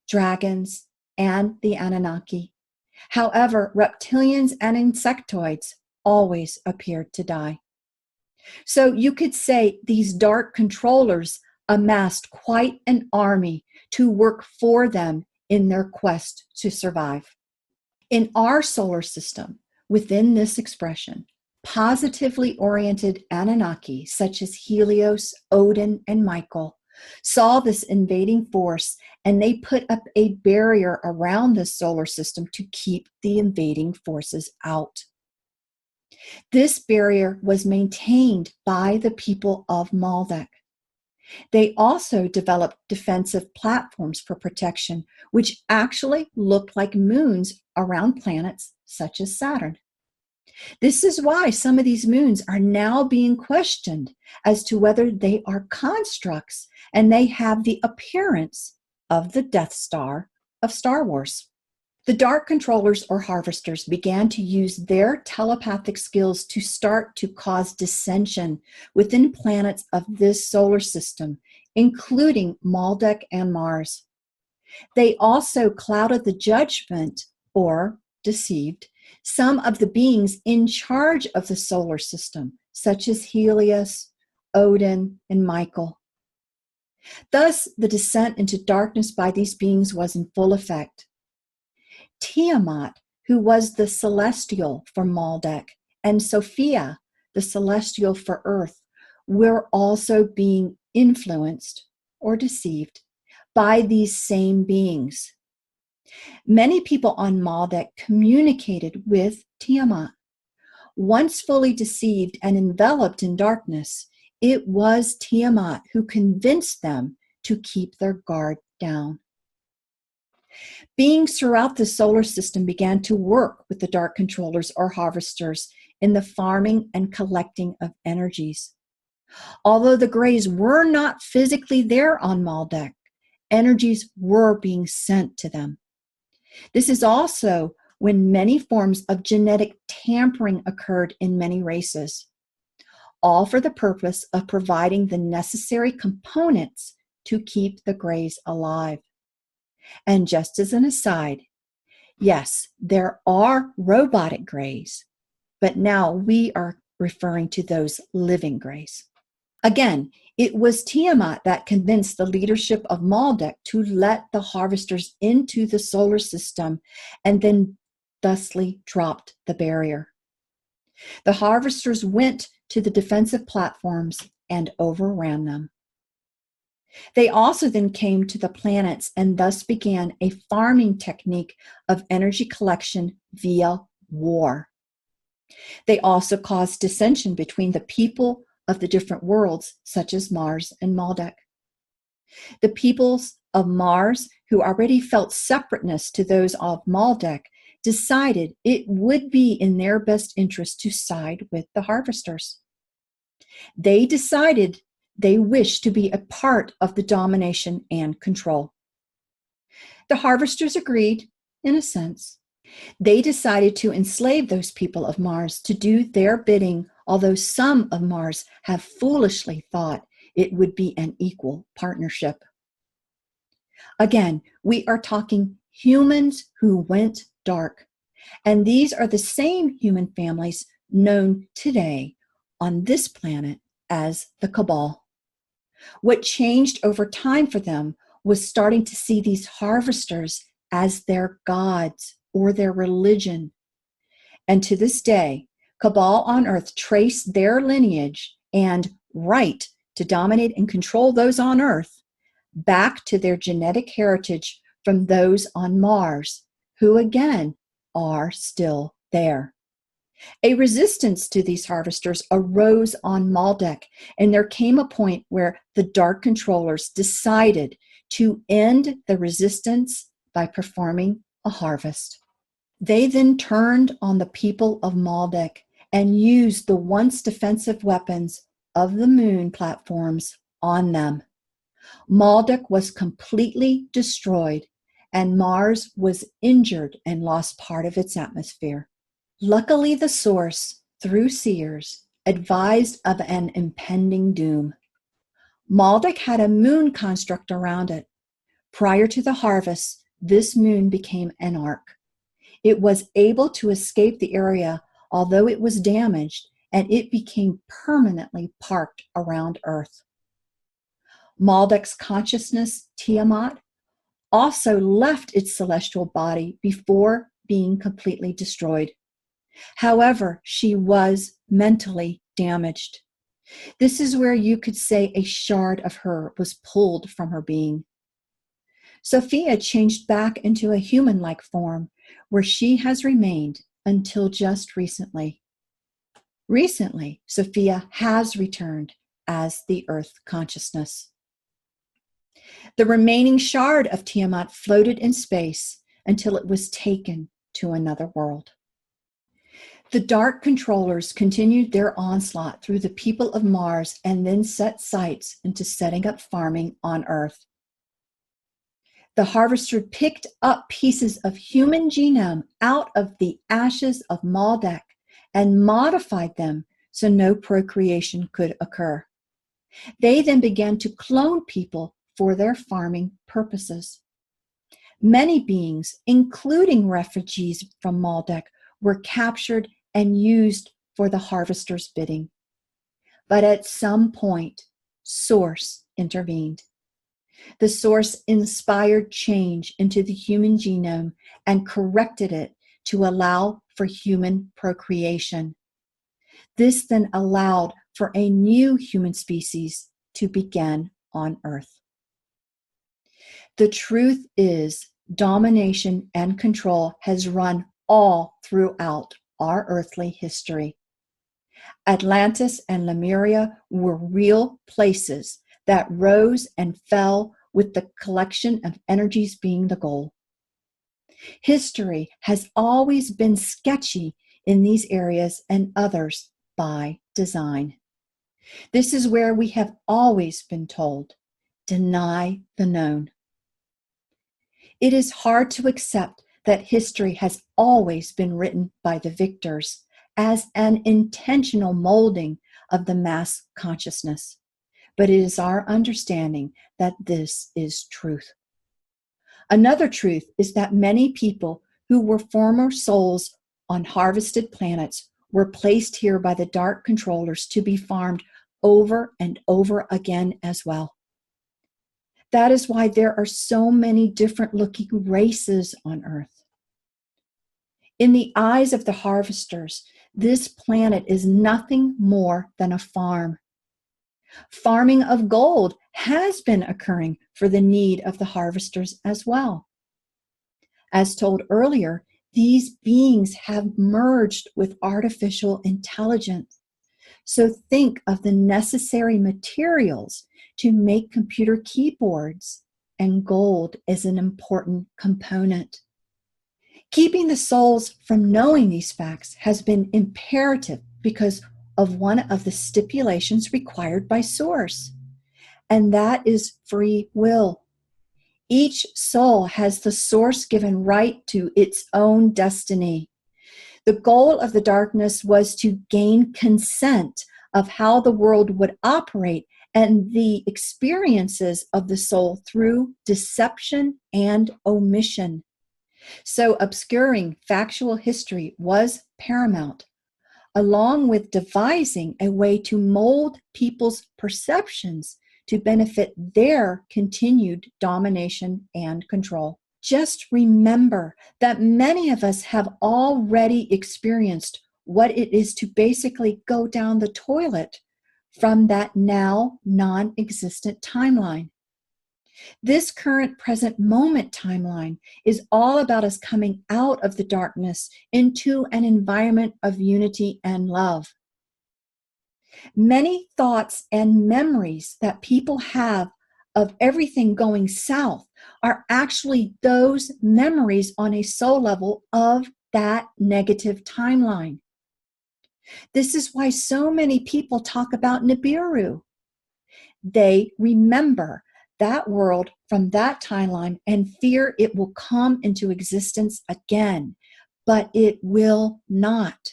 dragons, and the Anunnaki. However, reptilians and insectoids always appeared to die. So you could say these dark controllers amassed quite an army to work for them in their quest to survive. In our solar system, within this expression, positively oriented Anunnaki, such as Helios, Odin, and Michael, saw this invading force, and they put up a barrier around this solar system to keep the invading forces out. This barrier was maintained by the people of Maldek. They also developed defensive platforms for protection, which actually looked like moons around planets such as Saturn. This is why some of these moons are now being questioned as to whether they are constructs and they have the appearance of the Death Star of Star Wars. The Dark Controllers or Harvesters began to use their telepathic skills to start to cause dissension within planets of this solar system, including Maldek and Mars. They also clouded the judgment or deceived some of the beings in charge of the solar system, such as Helios, Odin, and Michael. Thus, the descent into darkness by these beings was in full effect. Tiamat, who was the celestial for Maldek, and Sophia, the celestial for Earth, were also being influenced or deceived by these same beings. Many people on Maldek communicated with Tiamat. Once fully deceived and enveloped in darkness, it was Tiamat who convinced them to keep their guard down. Beings throughout the solar system began to work with the Dark Controllers or Harvesters in the farming and collecting of energies. Although the Greys were not physically there on Maldek, energies were being sent to them. This is also when many forms of genetic tampering occurred in many races, all for the purpose of providing the necessary components to keep the Greys alive. And just as an aside, yes, there are robotic Greys, but now we are referring to those living Greys. Again, it was Tiamat that convinced the leadership of Maldek to let the Harvesters into the solar system and then thusly dropped the barrier. The Harvesters went to the defensive platforms and overran them. They also then came to the planets and thus began a farming technique of energy collection via war. They also caused dissension between the people of the different worlds, such as Mars and Maldek. The peoples of Mars, who already felt separateness to those of Maldek, decided it would be in their best interest to side with the Harvesters. They decided they wished to be a part of the domination and control. The Harvesters agreed, in a sense. They decided to enslave those people of Mars to do their bidding, although some of Mars have foolishly thought it would be an equal partnership. Again, we are talking humans who went dark, and these are the same human families known today on this planet as the Cabal. What changed over time for them was starting to see these Harvesters as their gods or their religion. And to this day, Cabal on Earth trace their lineage and right to dominate and control those on Earth back to their genetic heritage from those on Mars, who again are still there. A resistance to these Harvesters arose on Maldek, and there came a point where the Dark Controllers decided to end the resistance by performing a harvest. They then turned on the people of Maldek and used the once defensive weapons of the moon platforms on them. Maldek was completely destroyed, and Mars was injured and lost part of its atmosphere. Luckily, the Source, through seers, advised of an impending doom. Maldek had a moon construct around it. Prior to the harvest, this moon became an ark. It was able to escape the area, although it was damaged, and it became permanently parked around Earth. Maldek's consciousness, Tiamat, also left its celestial body before being completely destroyed. However, she was mentally damaged. This is where you could say a shard of her was pulled from her being. Sophia changed back into a human-like form, where she has remained until just recently. Recently, Sophia has returned as the Earth consciousness. The remaining shard of Tiamat floated in space until it was taken to another world. The Dark Controllers continued their onslaught through the people of Mars and then set sights into setting up farming on Earth. The Harvester picked up pieces of human genome out of the ashes of Maldek and modified them so no procreation could occur. They then began to clone people for their farming purposes. Many beings, including refugees from Maldek, were captured and used for the Harvester's bidding. But at some point, Source intervened. The Source inspired change into the human genome and corrected it to allow for human procreation. This then allowed for a new human species to begin on Earth. The truth is, domination and control has run all throughout our earthly history. Atlantis and Lemuria were real places that rose and fell with the collection of energies being the goal. History has always been sketchy in these areas and others by design. This is where we have always been told, deny the known. It is hard to accept that history has always been written by the victors as an intentional molding of the mass consciousness. But it is our understanding that this is truth. Another truth is that many people who were former souls on harvested planets were placed here by the Dark Controllers to be farmed over and over again as well. That is why there are so many different looking races on Earth. In the eyes of the harvesters, this planet is nothing more than a farm. Farming of gold has been occurring for the need of the harvesters as well. As told earlier, these beings have merged with artificial intelligence. So think of the necessary materials to make computer keyboards, and gold is an important component. Keeping the souls from knowing these facts has been imperative because of one of the stipulations required by Source, and that is free will. Each soul has the Source-given right to its own destiny. The goal of the darkness was to gain consent of how the world would operate and the experiences of the soul through deception and omission. So obscuring factual history was paramount, along with devising a way to mold people's perceptions to benefit their continued domination and control. Just remember that many of us have already experienced what it is to basically go down the toilet from that now non-existent timeline. This current present moment timeline is all about us coming out of the darkness into an environment of unity and love. Many thoughts and memories that people have of everything going south are actually those memories on a soul level of that negative timeline. This is why so many people talk about Nibiru. They remember that world from that timeline and fear it will come into existence again, but it will not.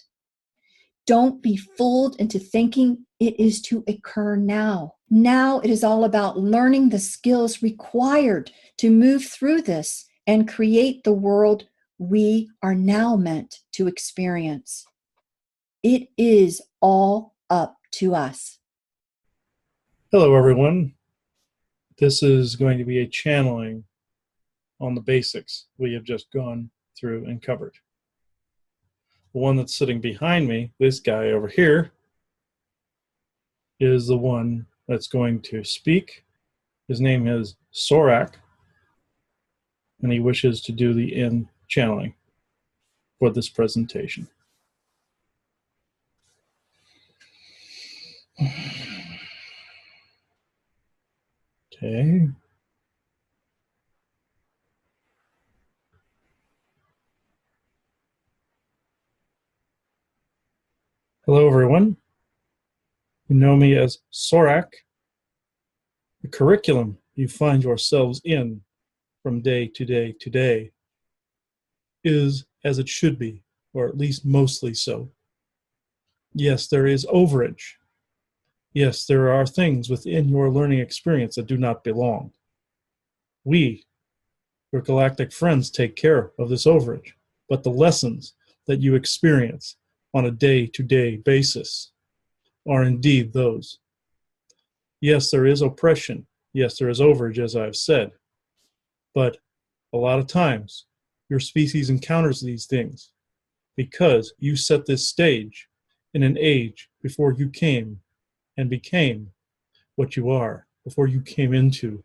Don't be fooled into thinking it is to occur now. Now it is all about learning the skills required to move through this and create the world we are now meant to experience. It is all up to us.
Hello, everyone. This is going to be a channeling on the basics we have just gone through and covered. The one that's sitting behind me, this guy over here, is the one that's going to speak. His name is Sorak, and he wishes to do the end channeling for this presentation. Okay. Hello, everyone. You know me as Sorak. The curriculum you find yourselves in from day to day to day is as it should be, or at least mostly so. Yes, there is overage. Yes, there are things within your learning experience that do not belong. We, your galactic friends, take care of this overage, but the lessons that you experience on a day-to-day basis are indeed those. Yes, there is oppression. Yes, there is overage, as I've said. But a lot of times, your species encounters these things because you set this stage in an age before you came and became what you are, before you came into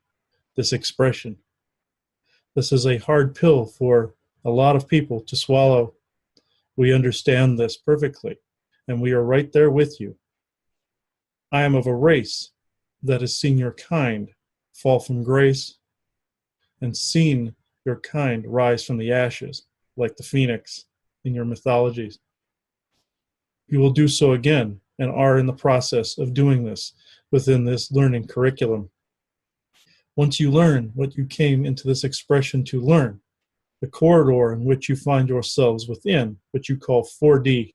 this expression. This is a hard pill for a lot of people to swallow. We understand this perfectly, and we are right there with you. I am of a race that has seen your kind fall from grace and seen your kind rise from the ashes, like the phoenix in your mythologies. You will do so again and are in the process of doing this within this learning curriculum. Once you learn what you came into this expression to learn, the corridor in which you find yourselves within, which you call 4D,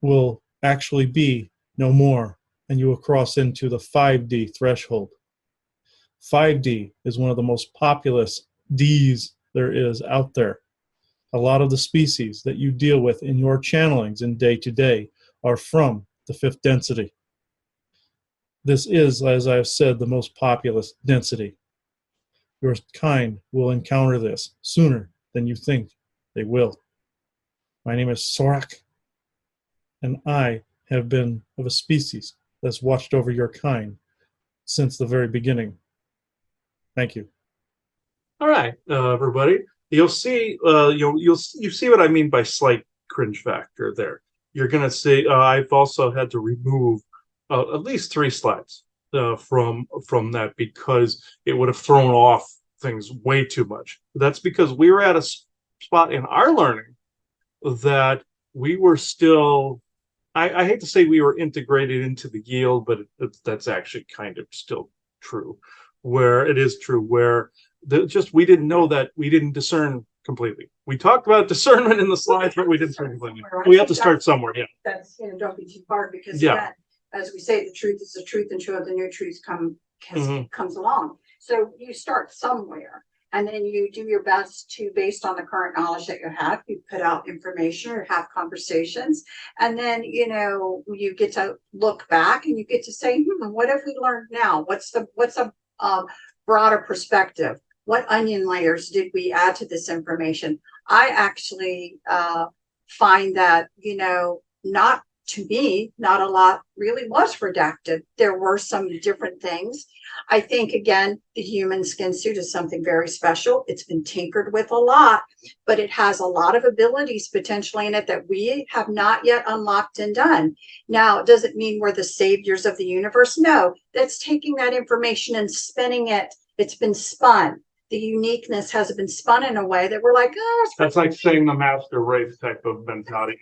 will actually be no more, and you will cross into the 5D threshold. 5D is one of the most populous Ds there is out there. A lot of the species that you deal with in your channelings in day to day are from the 5th density. This is, as I've said, the most populous density. Your kind will encounter this sooner than you think they will. My name is Sorak, and I have been of a species that's watched over your kind since the very beginning. Thank you.
All right, everybody. You'll see. You see what I mean by slight cringe factor there. You're gonna see. I've also had to remove at least 3 slides from that because it would have thrown off things way too much. That's because we were at a spot in our learning that we were still. I hate to say we were integrated into the yield, but that's actually kind of still true. Where it is true, where we didn't know that we didn't discern completely. We talked about discernment in the slides, but we didn't discern completely. We have to start somewhere. Yeah.
That's, don't be too hard because
Yeah.
again, as we say, the truth is the truth until the new truth
Mhm.
comes along. So you start somewhere and then you do your best to, based on the current knowledge that you have, you put out information or have conversations. And then, you get to look back and you get to say, what have we learned now? What's a broader perspective? What onion layers did we add to this information? I actually find that, not to me, not a lot really was redacted. There were some different things. I think, again, the human skin suit is something very special. It's been tinkered with a lot, but it has a lot of abilities potentially in it that we have not yet unlocked and done. Now, does it mean we're the saviors of the universe? No, that's taking that information and spinning it. It's been spun. The uniqueness has been spun in a way that we're like, oh,
That's like saying the master race type of mentality.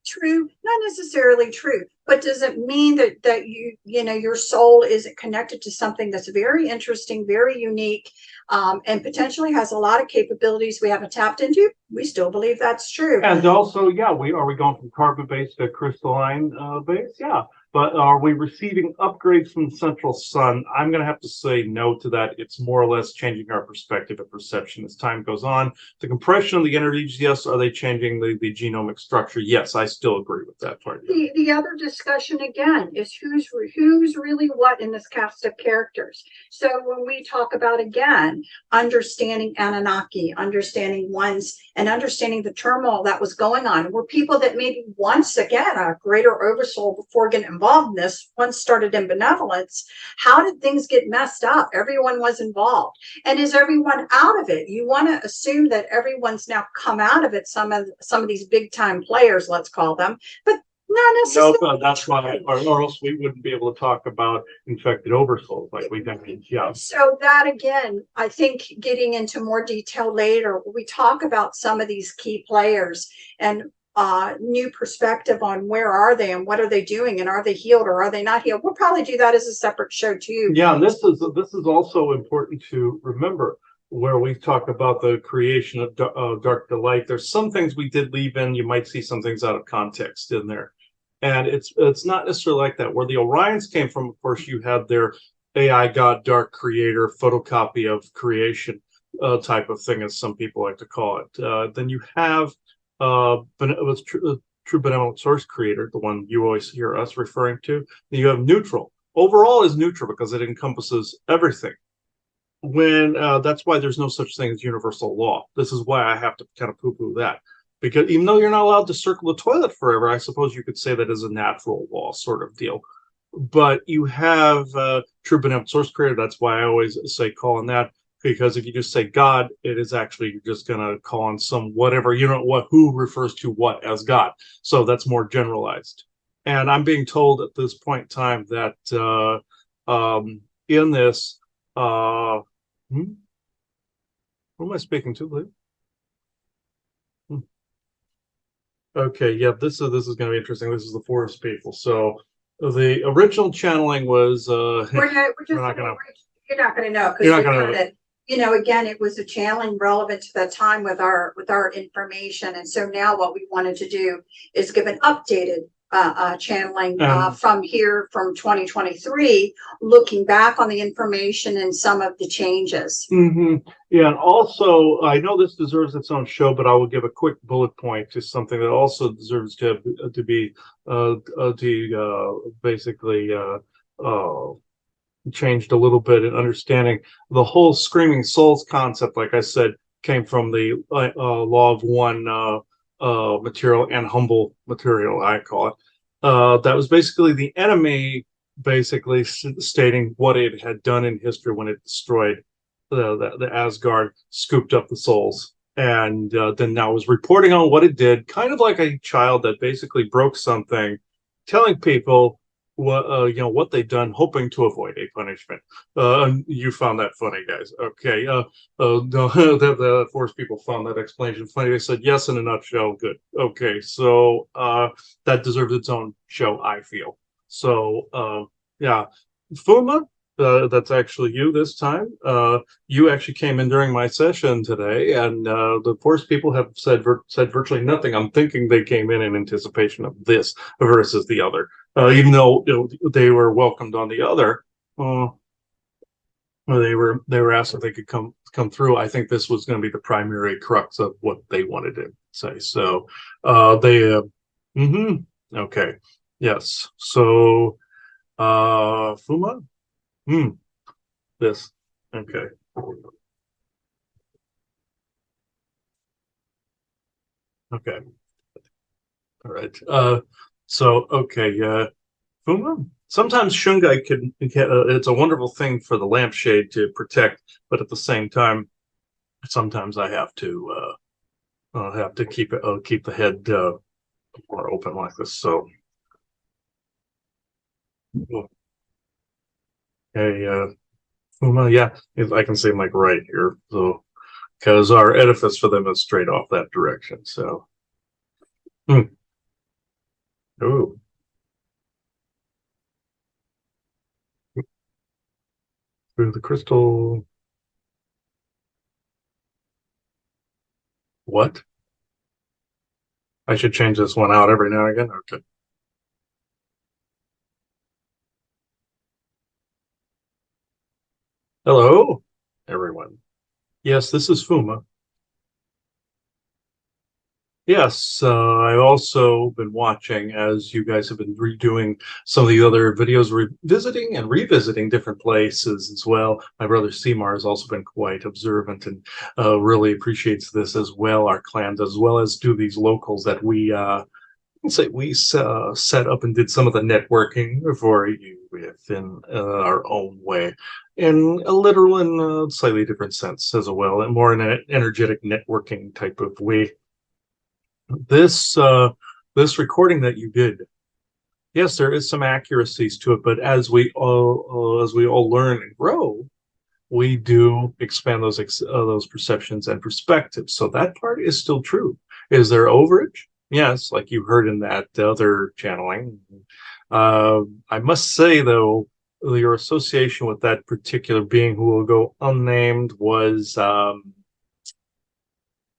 true, not necessarily true, but does it mean that your soul is connected to something that's very interesting, very unique, and potentially has a lot of capabilities we haven't tapped into? We still believe that's true.
And also, yeah, are we going from carbon-based to crystalline base? Yeah. But are we receiving upgrades from the central sun? I'm going to have to say no to that. It's more or less changing our perspective and perception as time goes on. The compression of the energies, yes. Are they changing the genomic structure? Yes, I still agree with that part.
The other discussion again is who's really what in this cast of characters. So when we talk about, again, understanding Anunnaki, understanding ones, and understanding the turmoil that was going on, were people that maybe once again a greater oversoul before getting involved in this, once started in benevolence. How did things get messed up? Everyone was involved. And is everyone out of it? You want to assume that everyone's now come out of it, some of these big time players, let's call them, but Not
No,
necessarily.
that's why, or else we wouldn't be able to talk about infected oversouls like we did. Yeah.
So that again, I think getting into more detail later, we talk about some of these key players and new perspective on where are they and what are they doing and are they healed or are they not healed. We'll probably do that as a separate show too.
Yeah, and this is also important to remember where we talk about the creation of dark delight. There's some things we did leave in. You might see some things out of context in there, and it's not necessarily like that. Where the Orions came from, of course, you had their AI God, dark creator, photocopy of creation type of thing, as some people like to call it. Then you have true benevolent source creator, the one you always hear us referring to. Then you have neutral. Overall is neutral because it encompasses everything. When that's why there's no such thing as universal law. This is why I have to kind of poo-poo that, because even though you're not allowed to circle the toilet forever, I suppose you could say that is a natural law sort of deal. But you have true benevolent source creator. That's why I always say call on that, because if you just say God, it is actually you're just going to call on some whatever, who refers to what as God. So that's more generalized. And I'm being told at this point in time that in this, who am I speaking to, Lou? Okay, yeah, this is going to be interesting. This is the forest people. So the original channeling was
We're not
not gonna-
you're not going to know
You're
because
not gonna-
again, it was a channeling relevant to that time with our information. And so now what we wanted to do is give an updated channeling from 2023, looking back on the information and some of the changes.
Yeah, and also I know this deserves its own show, but I will give a quick bullet point to something that also deserves to be basically changed a little bit in understanding the whole screaming souls concept. Like I said, came from the law of one material and humble material, I call it. That was basically the enemy basically stating what it had done in history when it destroyed the Asgard, scooped up the souls, and then now was reporting on what it did, kind of like a child that basically broke something, telling people what they've done, hoping to avoid a punishment. And you found that funny, guys. Okay. No, the force people found that explanation funny. They said yes in a nutshell. Good. Okay. So that deserves its own show, I feel. So yeah, Fuma. That's actually you this time. You actually came in during my session today, and the force people have said virtually nothing. I'm thinking they came in anticipation of this versus the other, even though they were welcomed on the other. They were asked if they could come through. I think this was going to be the primary crux of what they wanted to say. So they. Okay. Yes. So Fuma. This. Okay. Okay. All right. So okay. Fuma. Sometimes Shungai can. It's a wonderful thing for the lampshade to protect, but at the same time, sometimes I have to keep the head more open like this. So. Okay. Well, yeah, if I can see like right here, so because our edifice for them is straight off that direction. So, oh, through the crystal. What? I should change this one out every now and again. Okay. Hello, everyone. Yes, this is Fuma. Yes, I've also been watching as you guys have been redoing some of the other videos, revisiting and revisiting different places as well. My brother Seymour has also been quite observant and really appreciates this as well, our clan, as well as do these locals that we set up and did some of the networking for you within our own way, in a literal and slightly different sense as well, and more in an energetic networking type of way. This recording that you did yes, there is some accuracies to it, but as we all learn and grow, we do expand those perceptions and perspectives. So that part is still true. Is there overage? Yes, like you heard in that other channeling. I must say though, your association with that particular being who will go unnamed was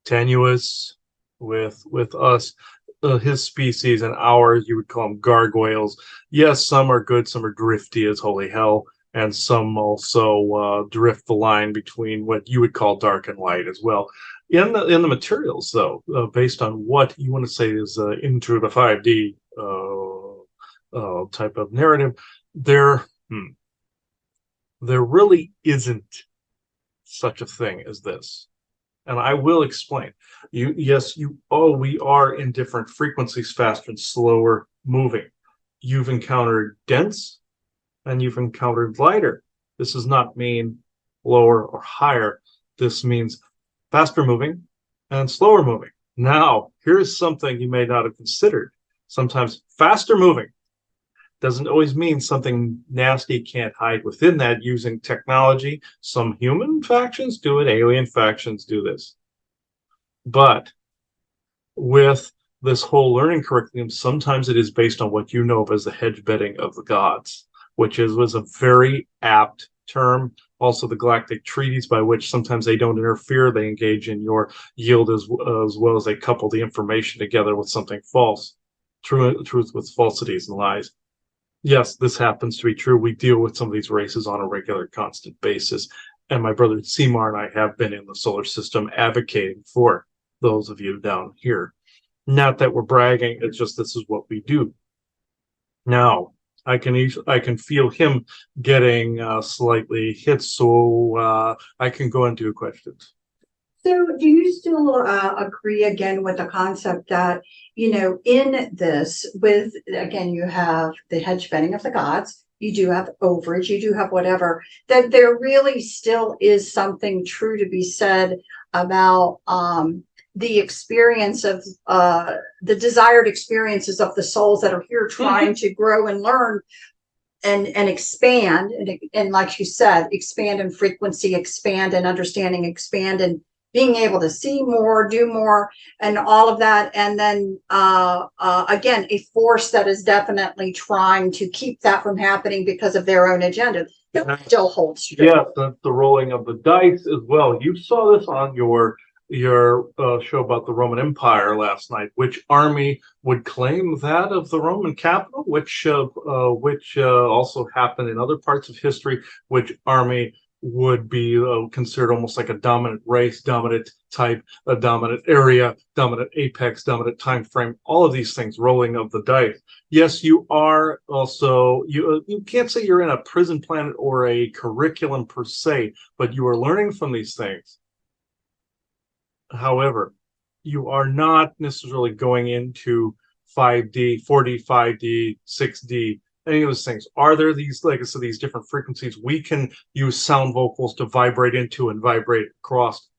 tenuous with us. His species and ours, you would call them gargoyles. Yes, some are good, some are drifty as holy hell, and some also drift the line between what you would call dark and light as well. In the materials, though, based on what you want to say is into the 5D type of narrative, there there really isn't such a thing as this. And I will explain. We are in different frequencies, faster and slower moving. You've encountered dense and you've encountered lighter. This does not mean lower or higher. This means faster moving and slower moving. Now, here's something you may not have considered. Sometimes faster moving doesn't always mean something nasty can't hide within that using technology. Some human factions do it, alien factions do this. But with this whole learning curriculum, sometimes it is based on what you know of as the hedge betting of the gods, was a very apt term. Also, the galactic treaties by which sometimes they don't interfere, they engage in your yield as well as they couple the information together with something false, truth with falsities and lies. Yes, this happens to be true. We deal with some of these races on a regular, constant basis. And my brother Seymour and I have been in the solar system advocating for those of you down here. Not that we're bragging, it's just this is what we do. Now, I can feel him getting slightly hit, so I can go into questions.
So do you still agree again with the concept that, in this, with, again, you have the hedge betting of the gods, you do have overage, you do have whatever, that there really still is something true to be said about the experience of the desired experiences of the souls that are here trying to grow and learn and expand and like you said, expand in frequency, expand in understanding, expand in being able to see more, do more, and all of that. And then again, a force that is definitely trying to keep that from happening because of their own agenda. That still holds true.
Yeah, the rolling of the dice as well. You saw this on your show about the Roman Empire last night. Which army would claim that of the Roman capital? Which also happened in other parts of history. Which army would be considered almost like a dominant race, dominant type, a dominant area, dominant apex, dominant time frame, all of these things, rolling of the dice. Yes, you are also, you can't say you're in a prison planet or a curriculum per se, but you are learning from these things. However, you are not necessarily going into 5D, 4D, 5D, 6D, any of those things. Are there these, like I said, these different frequencies we can use sound vocals to vibrate into and vibrate across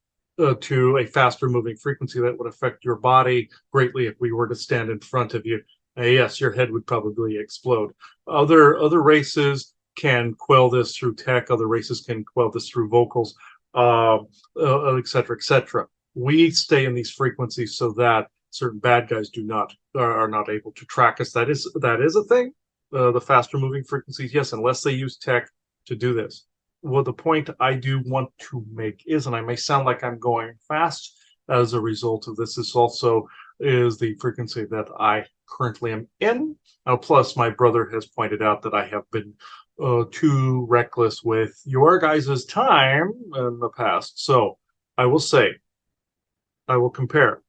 to a faster moving frequency that would affect your body greatly if we were to stand in front of you? Yes, your head would probably explode. Other races can quell this through tech. Other races can quell this through vocals, et cetera, et cetera. We stay in these frequencies so that certain bad guys are not able to track us. That is a thing. The faster moving frequencies, yes, unless they use tech to do this. Well, the point I do want to make is, and I may sound like I'm going fast as a result of this, also is the frequency that I currently am in. Plus, my brother has pointed out that I have been too reckless with your guys' time in the past. So I will compare.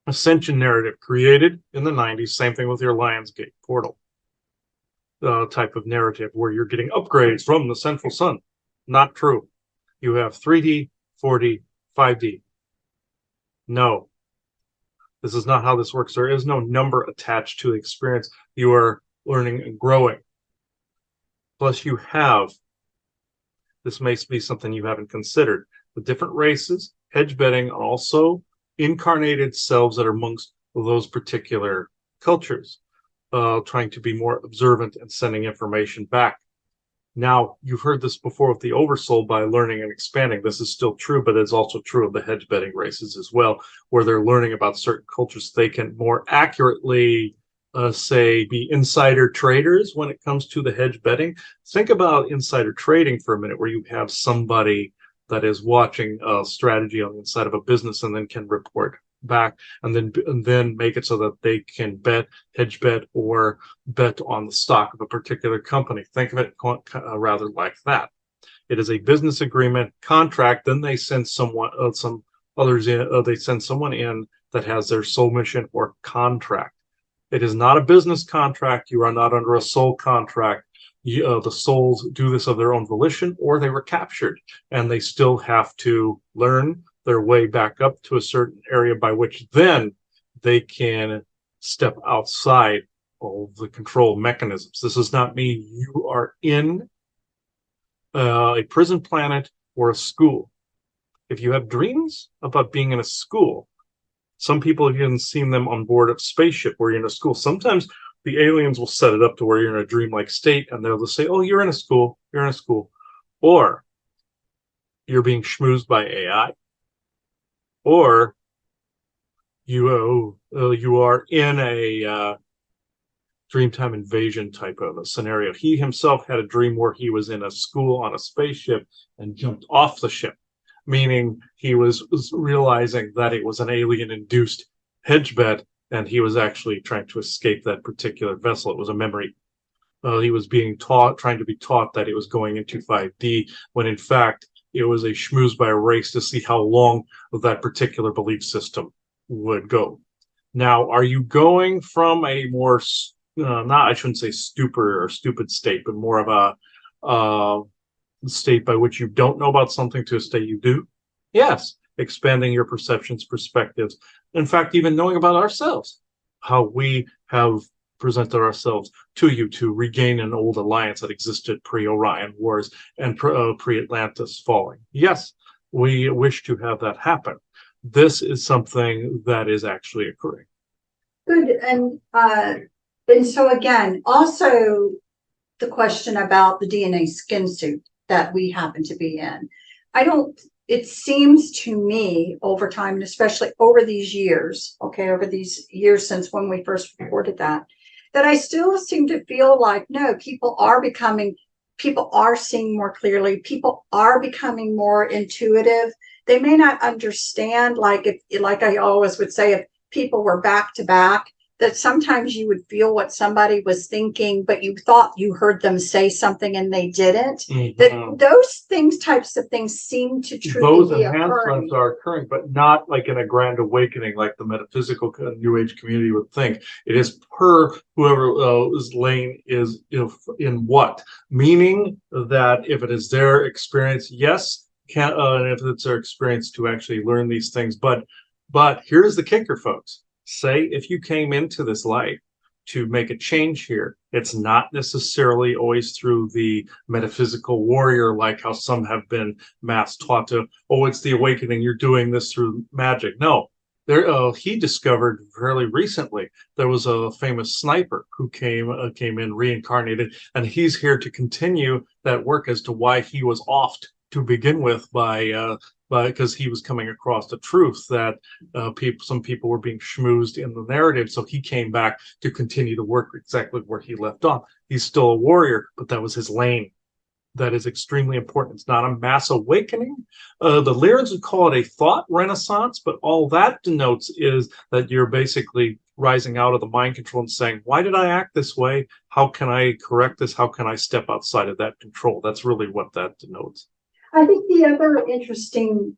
Ascension narrative created in the 90s, same thing with your Lionsgate portal type of narrative where you're getting upgrades from the central sun. Not true. You have 3D, 4D, 5D. No, this is not how this works. There is no number attached to the experience. You are learning and growing. Plus you have, this may be something you haven't considered, the different races, hedge betting, also incarnated selves that are amongst those particular cultures. trying to be more observant and sending information back. Now, you've heard this before with the oversoul by learning and expanding. This is still true, but it's also true of the hedge betting races as well, where they're learning about certain cultures. They can more accurately, say, be insider traders when it comes to the hedge betting. Think about insider trading for a minute, where you have somebody that is watching a strategy on the inside of a business and then can report back and then make it so that they can hedge bet, or bet on the stock of a particular company. Think of it rather like that. It is a business agreement contract. Then they send someone, some others in. They send someone in that has their soul mission or contract. It is not a business contract. You are not under a soul contract. The souls do this of their own volition, or they were captured, and they still have to learn their way back up to a certain area by which then they can step outside of the control mechanisms. This does not mean you are in a prison planet or a school. If you have dreams about being in a school, some people have even seen them on board a spaceship where you're in a school. Sometimes the aliens will set it up to where you're in a dreamlike state, and they'll just say, oh, you're in a school, you're in a school. Or you're being schmoozed by AI. Or you are in a Dreamtime Invasion type of a scenario. He himself had a dream where he was in a school on a spaceship and jumped off the ship, meaning he was realizing that it was an alien-induced hedge bet, and he was actually trying to escape that particular vessel. It was a memory. He was trying to be taught that it was going into 5D, when in fact it was a schmooze by a race to see how long that particular belief system would go. Now, are you going from a more, I shouldn't say stupid state, but more of a state by which you don't know about something to a state you do? Yes, expanding your perceptions, perspectives. In fact, even knowing about ourselves, how we have presented ourselves to you to regain an old alliance that existed pre-Orion Wars and pre-Atlantis falling. Yes, we wish to have that happen. This is something that is actually occurring.
Good. And so again, also the question about the DNA skin suit that we happen to be in. It seems to me over time, and especially over these years, over these years since when we first reported that I still seem to feel like, no, people are seeing more clearly. People are becoming more intuitive. They may not understand, like I always would say, if people were back to back, that sometimes you would feel what somebody was thinking, but you thought you heard them say something and they didn't.
Mm-hmm.
That those types of things seem to truly be occurring.
Those enhancements are occurring, but not like in a grand awakening like the metaphysical New Age community would think. It is per whoever's lane is in what. Meaning that if it is their experience, yes, and if it's their experience to actually learn these things. But here's the kicker, folks. Say if you came into this life to make a change here, it's not necessarily always through the metaphysical warrior, like how some have been mass taught to, oh, it's the awakening, you're doing this through magic. No, he discovered fairly recently there was a famous sniper who came in reincarnated, and he's here to continue that work as to why he was offed to begin with because he was coming across the truth that some people were being schmoozed in the narrative. So he came back to continue to work exactly where he left off. He's still a warrior, but that was his lane. That is extremely important. It's not a mass awakening. The Lyrans would call it a thought renaissance, but all that denotes is that you're basically rising out of the mind control and saying, why did I act this way? How can I correct this? How can I step outside of that control? That's really what that denotes.
I think the other interesting,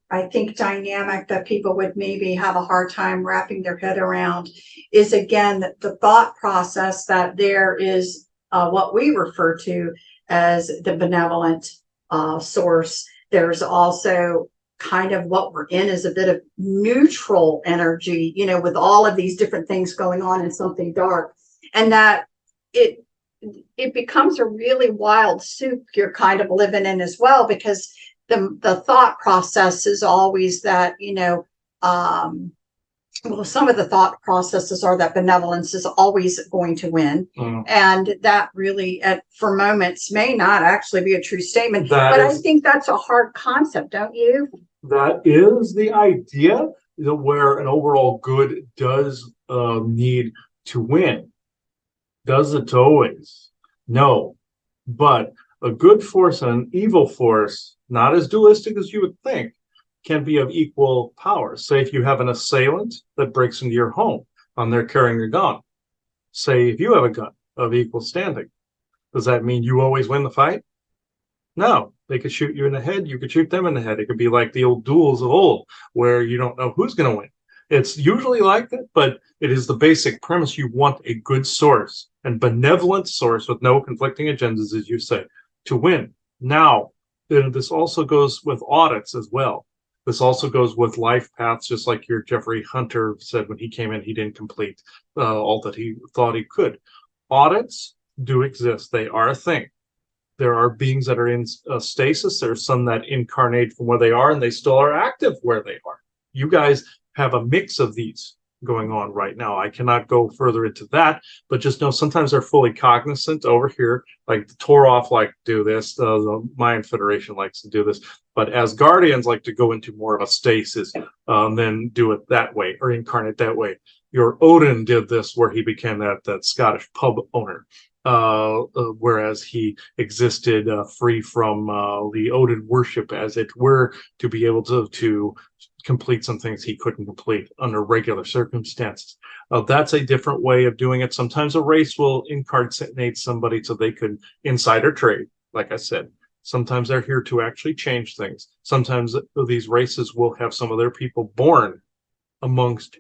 dynamic that people would maybe have a hard time wrapping their head around is, again, the thought process that there is what we refer to as the benevolent source. There's also kind of what we're in is a bit of neutral energy, with all of these different things going on in something dark, and that it becomes a really wild soup you're kind of living in as well, because the thought process is always that, well, some of the thought processes are that benevolence is always going to win. And that really, for moments, may not actually be a true statement. But I think that's a hard concept, don't you?
That is the idea, where an overall good does need to win. Does it always? No. But a good force and an evil force, not as dualistic as you would think, can be of equal power. Say if you have an assailant that breaks into your home and they're carrying a gun. Say if you have a gun of equal standing, does that mean you always win the fight? No, they could shoot you in the head. You could shoot them in the head. It could be like the old duels of old, where you don't know who's going to win. It's usually like that, but it is the basic premise. You want a good source and benevolent source with no conflicting agendas, as you say, to win. Now, this also goes with audits as well. This also goes with life paths, just like your Jeffrey Hunter said when he came in, he didn't complete all that he thought he could. Audits do exist. They are a thing. There are beings that are in stasis. There's some that incarnate from where they are, and they still are active where they are. You guys have a mix of these going on right now. I cannot go further into that, but just know sometimes they're fully cognizant over here. Like the Toroth like to do this, the Mayan Federation likes to do this, but Asgardians like to go into more of a stasis, then do it that way or incarnate that way. Your Odin did this where he became that Scottish pub owner. Whereas he existed free from the Odin worship, as it were, to be able to complete some things he couldn't complete under regular circumstances. That's a different way of doing it. Sometimes a race will incarnate somebody so they could insider trade, like I said. Sometimes they're here to actually change things. Sometimes these races will have some of their people born amongst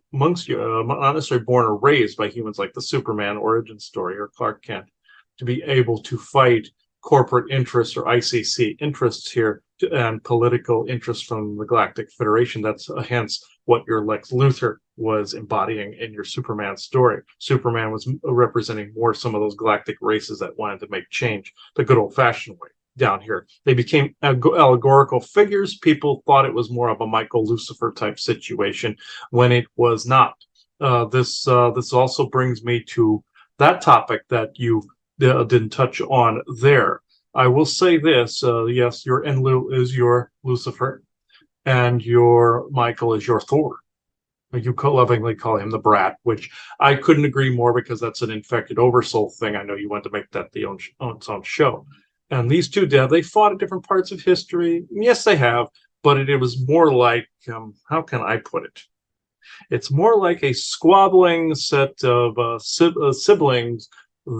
you, not necessarily born or raised by humans, like the Superman origin story or Clark Kent, to be able to fight corporate interests or ICC interests here and political interests from the Galactic Federation. That's hence what your Lex Luthor was embodying in your Superman story. Superman was representing more some of those galactic races that wanted to make change the good old-fashioned way down here. They became allegorical figures. People thought it was more of a Michael Lucifer type situation when it was not. This also brings me to that topic that you didn't touch on there. I will say this, yes, your Enlil is your Lucifer, and your Michael is your Thor. You lovingly call him the Brat, which I couldn't agree more, because that's an infected oversoul thing. I know you want to make that its own show. And these two they fought at different parts of history. Yes, they have, but it was more like, how can I put it? It's more like a squabbling set of siblings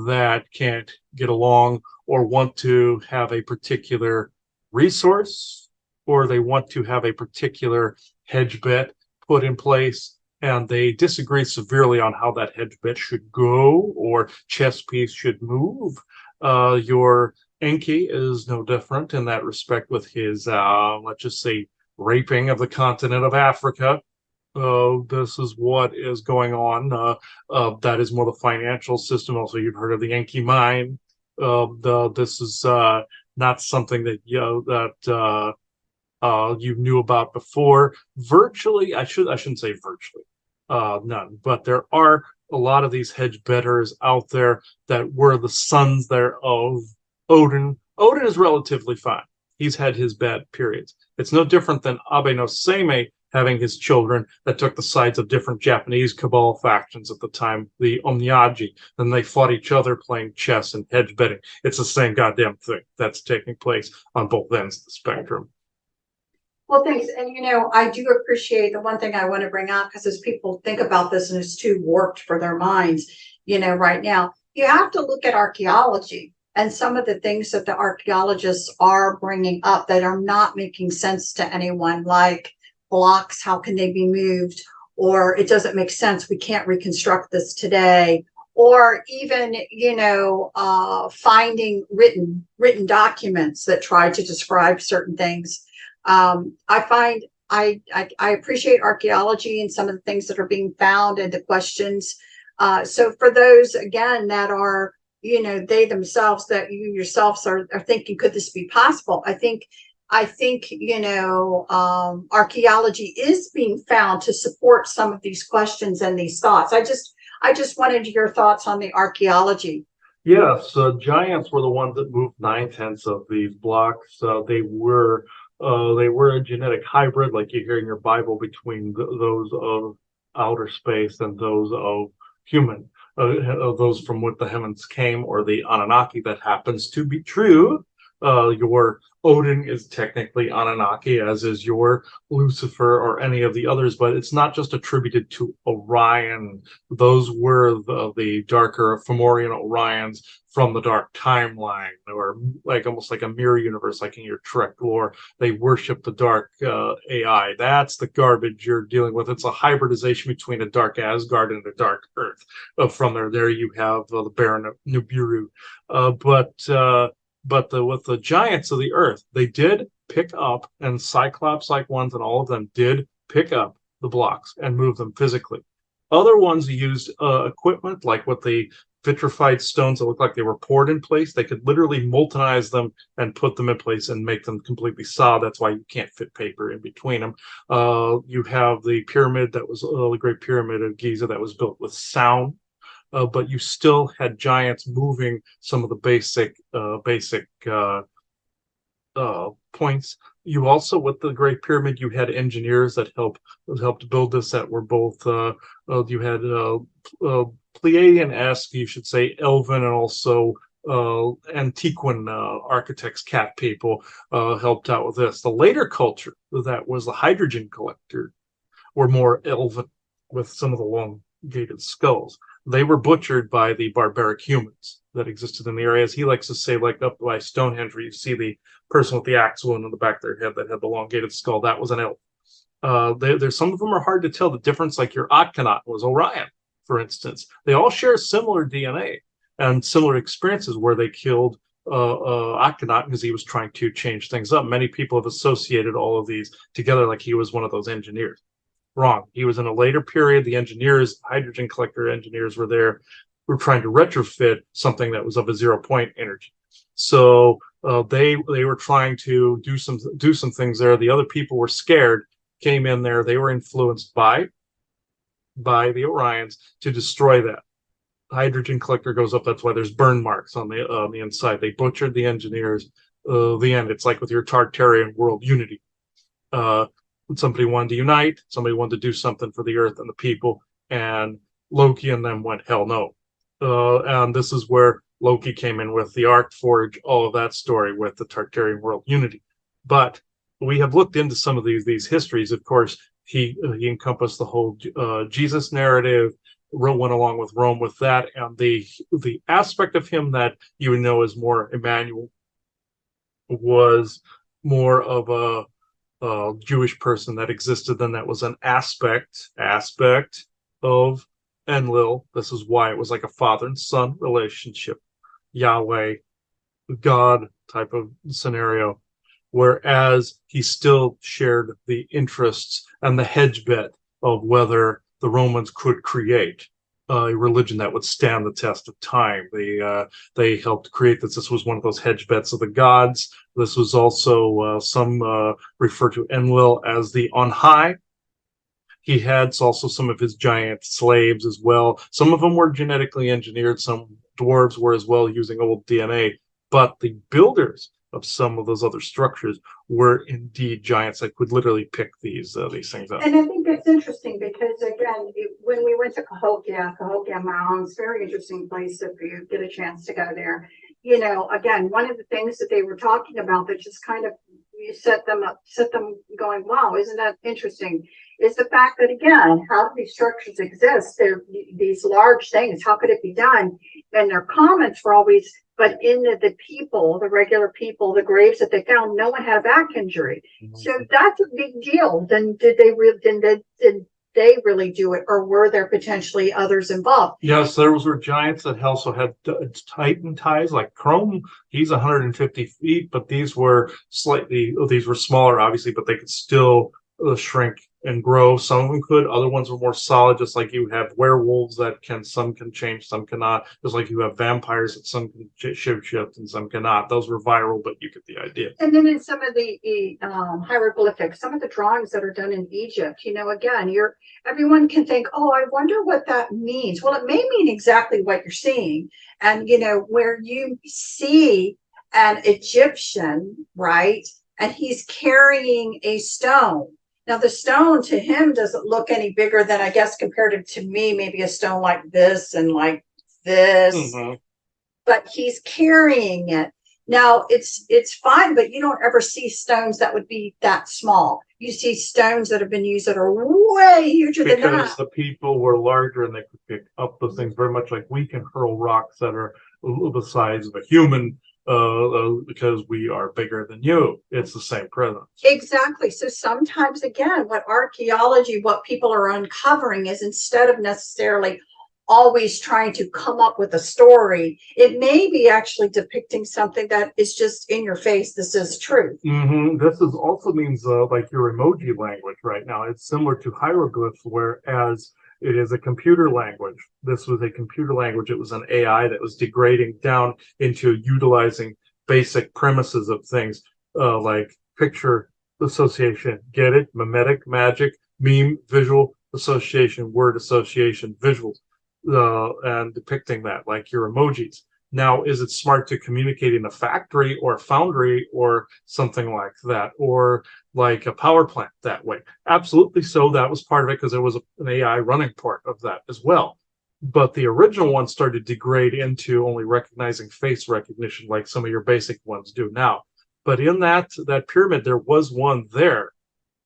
that can't get along or want to have a particular resource, or they want to have a particular hedge bet put in place, and they disagree severely on how that hedge bet should go or chess piece should move. Your Enki is no different in that respect with his, let's just say, raping of the continent of Africa. This is what is going on. That is more the financial system. Also, you've heard of the Enki mine. This is not something that you knew about before. Virtually, I shouldn't say virtually, none. But there are a lot of these hedge bettors out there that were the sons there of Odin. Odin is relatively fine. He's had his bad periods. It's no different than Abe no Seimei having his children that took the sides of different Japanese cabal factions at the time, the Onmyaji. Then they fought each other playing chess and hedge betting. It's the same goddamn thing that's taking place on both ends of the spectrum.
Well, thanks. And, I do appreciate the one thing I want to bring up, because as people think about this and it's too warped for their minds, right now, you have to look at archaeology and some of the things that the archaeologists are bringing up that are not making sense to anyone, like blocks, how can they be moved? Or it doesn't make sense, we can't reconstruct this today. Or even, finding written documents that try to describe certain things. I find I appreciate archaeology and some of the things that are being found and the questions. So for those, again, that are, they themselves, that you yourselves are thinking, could this be possible? I think I think, archaeology is being found to support some of these questions and these thoughts. I just wanted your thoughts on the archaeology.
Yes, giants were the ones that moved 9/10 of these blocks. They were a genetic hybrid, like you hear in your Bible, between those of outer space and those of human, those from what the heavens came, or the Anunnaki. That happens to be true. Your Odin is technically Anunnaki, as is your Lucifer or any of the others, but it's not just attributed to Orion. Those were the darker Fomorian Orions from the dark timeline, or like almost like a mirror universe, like in your Trek lore. They worship the dark AI. That's the garbage you're dealing with. It's a hybridization between a dark Asgard and a dark Earth. From there you have the Baron of Nibiru. With the giants of the earth, they did pick up, and Cyclops-like ones and all of them did pick up the blocks and move them physically. Other ones used equipment, like with the vitrified stones that looked like they were poured in place. They could literally moltenize them and put them in place and make them completely solid. That's why you can't fit paper in between them. You have the pyramid that was the Great Pyramid of Giza that was built with sound. But you still had giants moving some of the basic points. You also, with the Great Pyramid, you had engineers that helped build this. That were both you had Pleiadian-esque, you should say, Elven, and also Antiquan architects, cat people, helped out with this. The later culture that was the hydrogen collector were more elven, with some of the elongated skulls. They were butchered by the barbaric humans that existed in the area. As he likes to say, like up by Stonehenge, where you see the person with the axe wound on the back of their head that had the elongated skull, that was an elf. There's some of them are hard to tell the difference, like your Akhenaten was Orion, for instance. They all share similar DNA and similar experiences where they killed Akhenaten because he was trying to change things up. Many people have associated all of these together like he was one of those engineers. Wrong. He was in a later period. The engineers, hydrogen collector engineers, were trying to retrofit something that was of a 0-point energy. So they were trying to do some things there. The other people were scared, came in there. They were influenced by the Orions to destroy that. The hydrogen collector goes up. That's why there's burn marks on the inside. They butchered the engineers. The end. It's like with your Tartarian world unity. Somebody wanted to unite, somebody wanted to do something for the earth and the people, and Loki and them went, hell no. And this is where Loki came in with the Arcforge, all of that story with the Tartarian world unity. But we have looked into some of these histories. Of course, he encompassed the whole Jesus narrative, went along with Rome with that, and the aspect of him that you would know as more Emmanuel was more of a Jewish person that existed, then that was an aspect of Enlil. This is why it was like a father and son relationship, Yahweh, God type of scenario, whereas he still shared the interests and the hedge bet of whether the Romans could create a religion that would stand the test of time. They helped create this. This was one of those hedge bets of the gods. This was also some refer to Enlil as the on high. He had also some of his giant slaves as well. Some of them were genetically engineered. Some dwarves were as well, using old DNA. But the builders of some of those other structures were indeed giants that could literally pick these things up.
And I think that's interesting because, again, when we went to Cahokia Mounds, very interesting place if you get a chance to go there. Again, one of the things that they were talking about that just kind of set them going, wow, isn't that interesting, is the fact that, again, how do these structures exist? They're these large things. How could it be done? And their comments were always, but in the people, the regular people, the graves that they found, no one had a back injury. Mm-hmm. So that's a big deal. Then did they really do it, or were there potentially others involved?
Yes, there were giants that also had Titan ties, like Chrome. He's 150 feet, but these were smaller, obviously, but they could still shrink and grow. Some of them could, other ones are more solid, just like you have werewolves that some can change, some cannot. Just like you have vampires that some can shift and some cannot. Those were viral, but you get the idea.
And then in some of the hieroglyphics, some of the drawings that are done in Egypt, again, everyone can think, oh, I wonder what that means. Well, it may mean exactly what you're seeing. And, where you see an Egyptian, right, and he's carrying a stone. Now, the stone to him doesn't look any bigger than, I guess, compared to me, maybe a stone like this and like this, but he's carrying it. Now, it's fine, but you don't ever see stones that would be that small. You see stones that have been used that are way huger than that.
Because the people were larger and they could pick up the things, very much like we can hurl rocks that are the size of a human, because we are bigger than you. It's the same presence.
Exactly. So sometimes, again, what people are uncovering is, instead of necessarily always trying to come up with a story, it may be actually depicting something that is just in your face. This is truth.
This is also means like your emoji language right now. It's similar to hieroglyphs, whereas it is a computer language. This was a computer language. It was an AI that was degrading down into utilizing basic premises of things, like picture association, get it? Mimetic, magic, meme, visual association, word association, visuals, and depicting that, like your emojis. Now, is it smart to communicate in a factory or a foundry or something like that, or like a power plant that way? Absolutely so. That was part of it, because there was an AI running part of that as well. But the original one started to degrade into only recognizing face recognition, like some of your basic ones do now. But in that pyramid, there was one there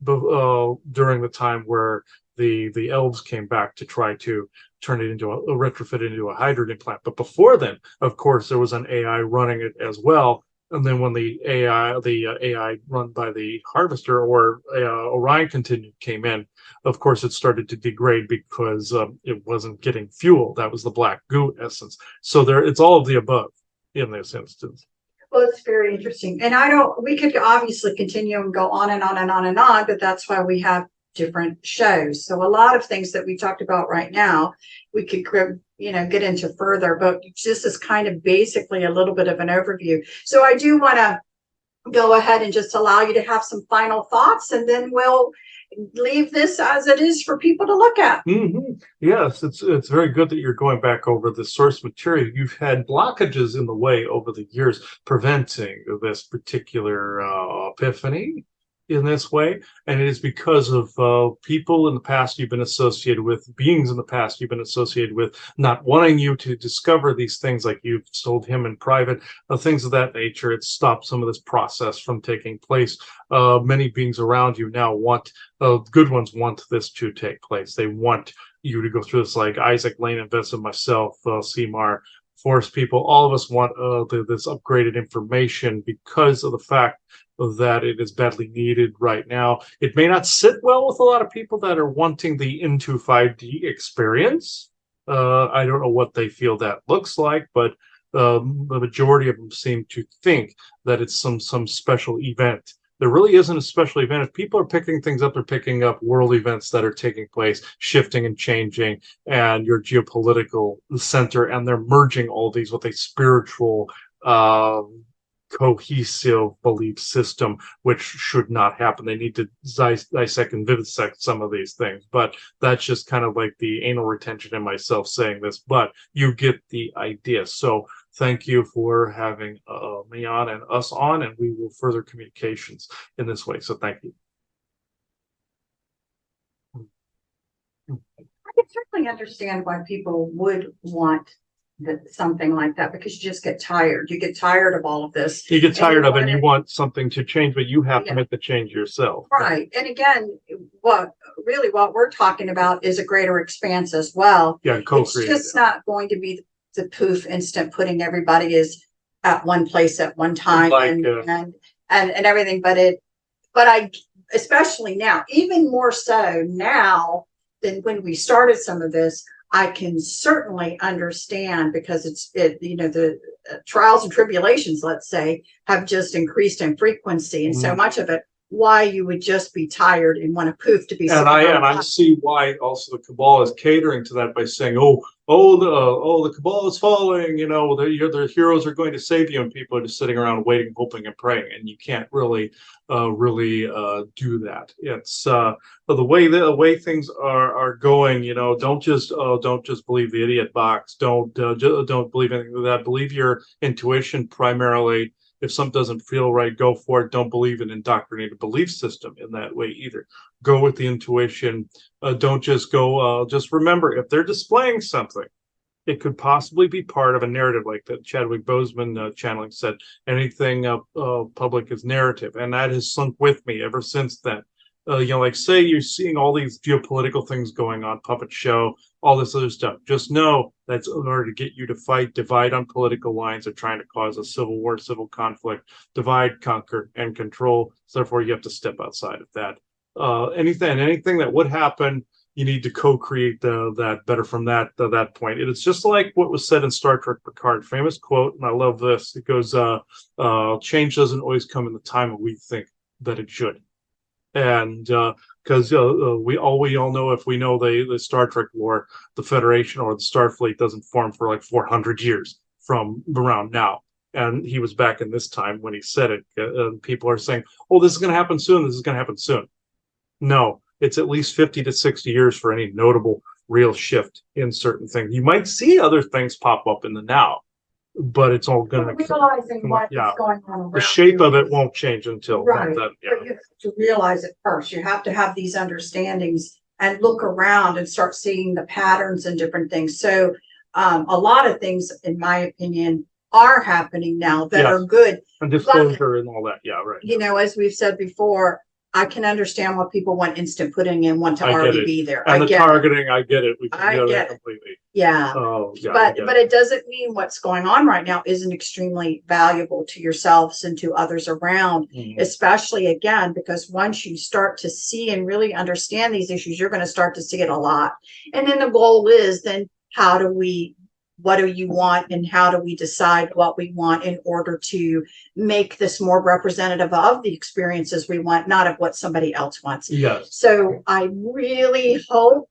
during the time where the elves came back to try to turn it into a retrofit into a hydrogen plant. But before then, of course, there was an AI running it as well. And then when the AI run by the Harvester or Orion Continuum came in, of course, it started to degrade because it wasn't getting fuel. That was the black goo essence. So it's all of the above in this instance.
Well, it's very interesting. And we could obviously continue and go on and on and on and on, but that's why we have different shows. So a lot of things that we talked about right now, we could, get into further, but this is kind of basically a little bit of an overview. So I do want to go ahead and just allow you to have some final thoughts, and then we'll leave this as it is for people to look at.
Yes, it's very good that you're going back over the source material. You've had blockages in the way over the years preventing this particular epiphany in this way, and it is because of people in the past you've been associated with, beings in the past you've been associated with, not wanting you to discover these things, like you've told him in private, things of that nature. It stopped some of this process from taking place. Many beings around you now want, good ones want this to take place. They want you to go through this, like Isaac Lane and Vincent, myself, Seymour, Forest people. All of us want this upgraded information because of the fact that it is badly needed right now. It may not sit well with a lot of people that are wanting the into 5D experience. I don't know what they feel that looks like, but the majority of them seem to think that it's some special event. There really isn't a special event. If people are picking things up, they're picking up world events that are taking place, shifting and changing, and your geopolitical center, and they're merging all these with a spiritual cohesive belief system, which should not happen. They need to dissect and vivisect some of these things, but that's just kind of like the anal retention in myself saying this, but you get the idea. So thank you for having me on and us on, and we will further communications in this way. So thank you.
I can certainly understand why people would want something like that, because you just get tired. You get tired of all of this.
You get tired of it and you want something to change, but you have to make the change yourself.
Right. And again, what we're talking about is a greater expanse as well.
Yeah, co-create.
It's just not going to be the poof instant putting everybody is at one place at one time, like, and everything. But I, especially now, even more so now than when we started some of this, I can certainly understand, because the trials and tribulations, let's say, have just increased in frequency. And so much of it why you would just be tired and want to poof to be.
And I see why also the cabal is catering to that by saying, the cabal is falling, the heroes are going to save you, and people are just sitting around waiting, hoping and praying, and you can't really do that. It's the way things are going, don't just believe the idiot box, don't believe anything like that, believe your intuition primarily. If something doesn't feel right, go for it. Don't believe an indoctrinated belief system in that way either. Go with the intuition. Don't just go, just remember, if they're displaying something, it could possibly be part of a narrative, like that Chadwick Boseman channeling said, anything public is narrative. And that has sunk with me ever since then. Like say you're seeing all these geopolitical things going on, puppet show, all this other stuff. Just know that's in order to get you to fight, divide on political lines. They're trying to cause a civil war, civil conflict, divide, conquer, and control. So therefore, you have to step outside of that. Anything that would happen, you need to co-create that better from that point. It's just like what was said in Star Trek Picard, famous quote, and I love this. It goes, "Change doesn't always come in the time that we think that it should." And because we all know, if we know the Star Trek lore, the Federation or the Starfleet doesn't form for like 400 years from around now. And he was back in this time when he said it. People are saying, "Oh, this is going to happen soon. This is going to happen soon." No, it's at least 50 to 60 years for any notable real shift in certain things. You might see other things pop up in the now, but it's all going to
realizing what's going on around
the shape
you.
of it won't change until
Right.
then. Yeah.
But you have to realize it first. You have to have these understandings and look around and start seeing the patterns and different things. So a lot of things, in my opinion, are happening now that
Yes.
are good.
And disclosure and all that. Yeah, right.
As we've said before, I can understand why people want instant pudding and want to
I get
already
it.
be there.
And
I
the
get it.
targeting, I get it. We
I
can get
get
it
it.
completely.
Yeah.
Oh, yeah. I get
But it doesn't mean what's going on right now isn't extremely valuable to yourselves and to others around,
Mhm.
especially again, because once you start to see and really understand these issues, you're going to start to see it a lot. And then the goal is then what do you want, and how do we decide what we want in order to make this more representative of the experiences we want, not of what somebody else wants.
Yes.
So I really hope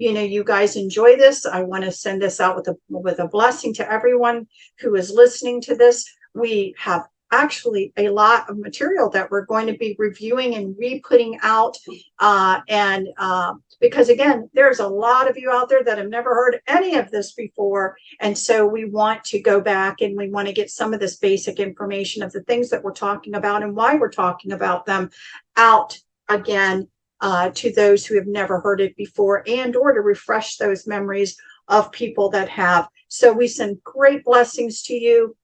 you guys enjoy this. I want to send this out with a blessing to everyone who is listening to this. We have actually a lot of material that we're going to be reviewing and re-putting out. Because again, there's a lot of you out there that have never heard any of this before. And so we want to go back and we want to get some of this basic information of the things that we're talking about and why we're talking about them out again. To those who have never heard it before, and or to refresh those memories of people that have. So we send great blessings to you.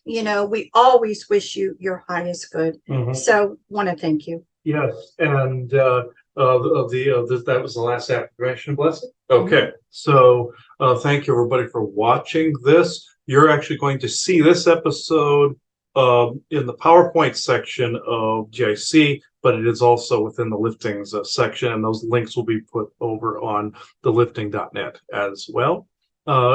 We always wish you your highest good.
Mhm.
So want to thank you.
Yes, and that was the last affirmation blessing. Okay, so thank you everybody for watching this. You're actually going to see this episode in the PowerPoint section of GIC, but it is also within the liftings section, and those links will be put over on thelifting.net as well,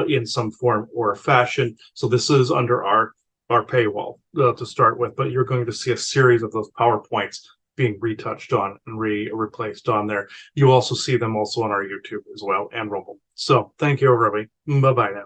in some form or fashion. So this is under our paywall to start with, but you're going to see a series of those PowerPoints being retouched on and replaced on there. You also see them also on our YouTube as well and Rumble. So thank you, everybody. Bye-bye now.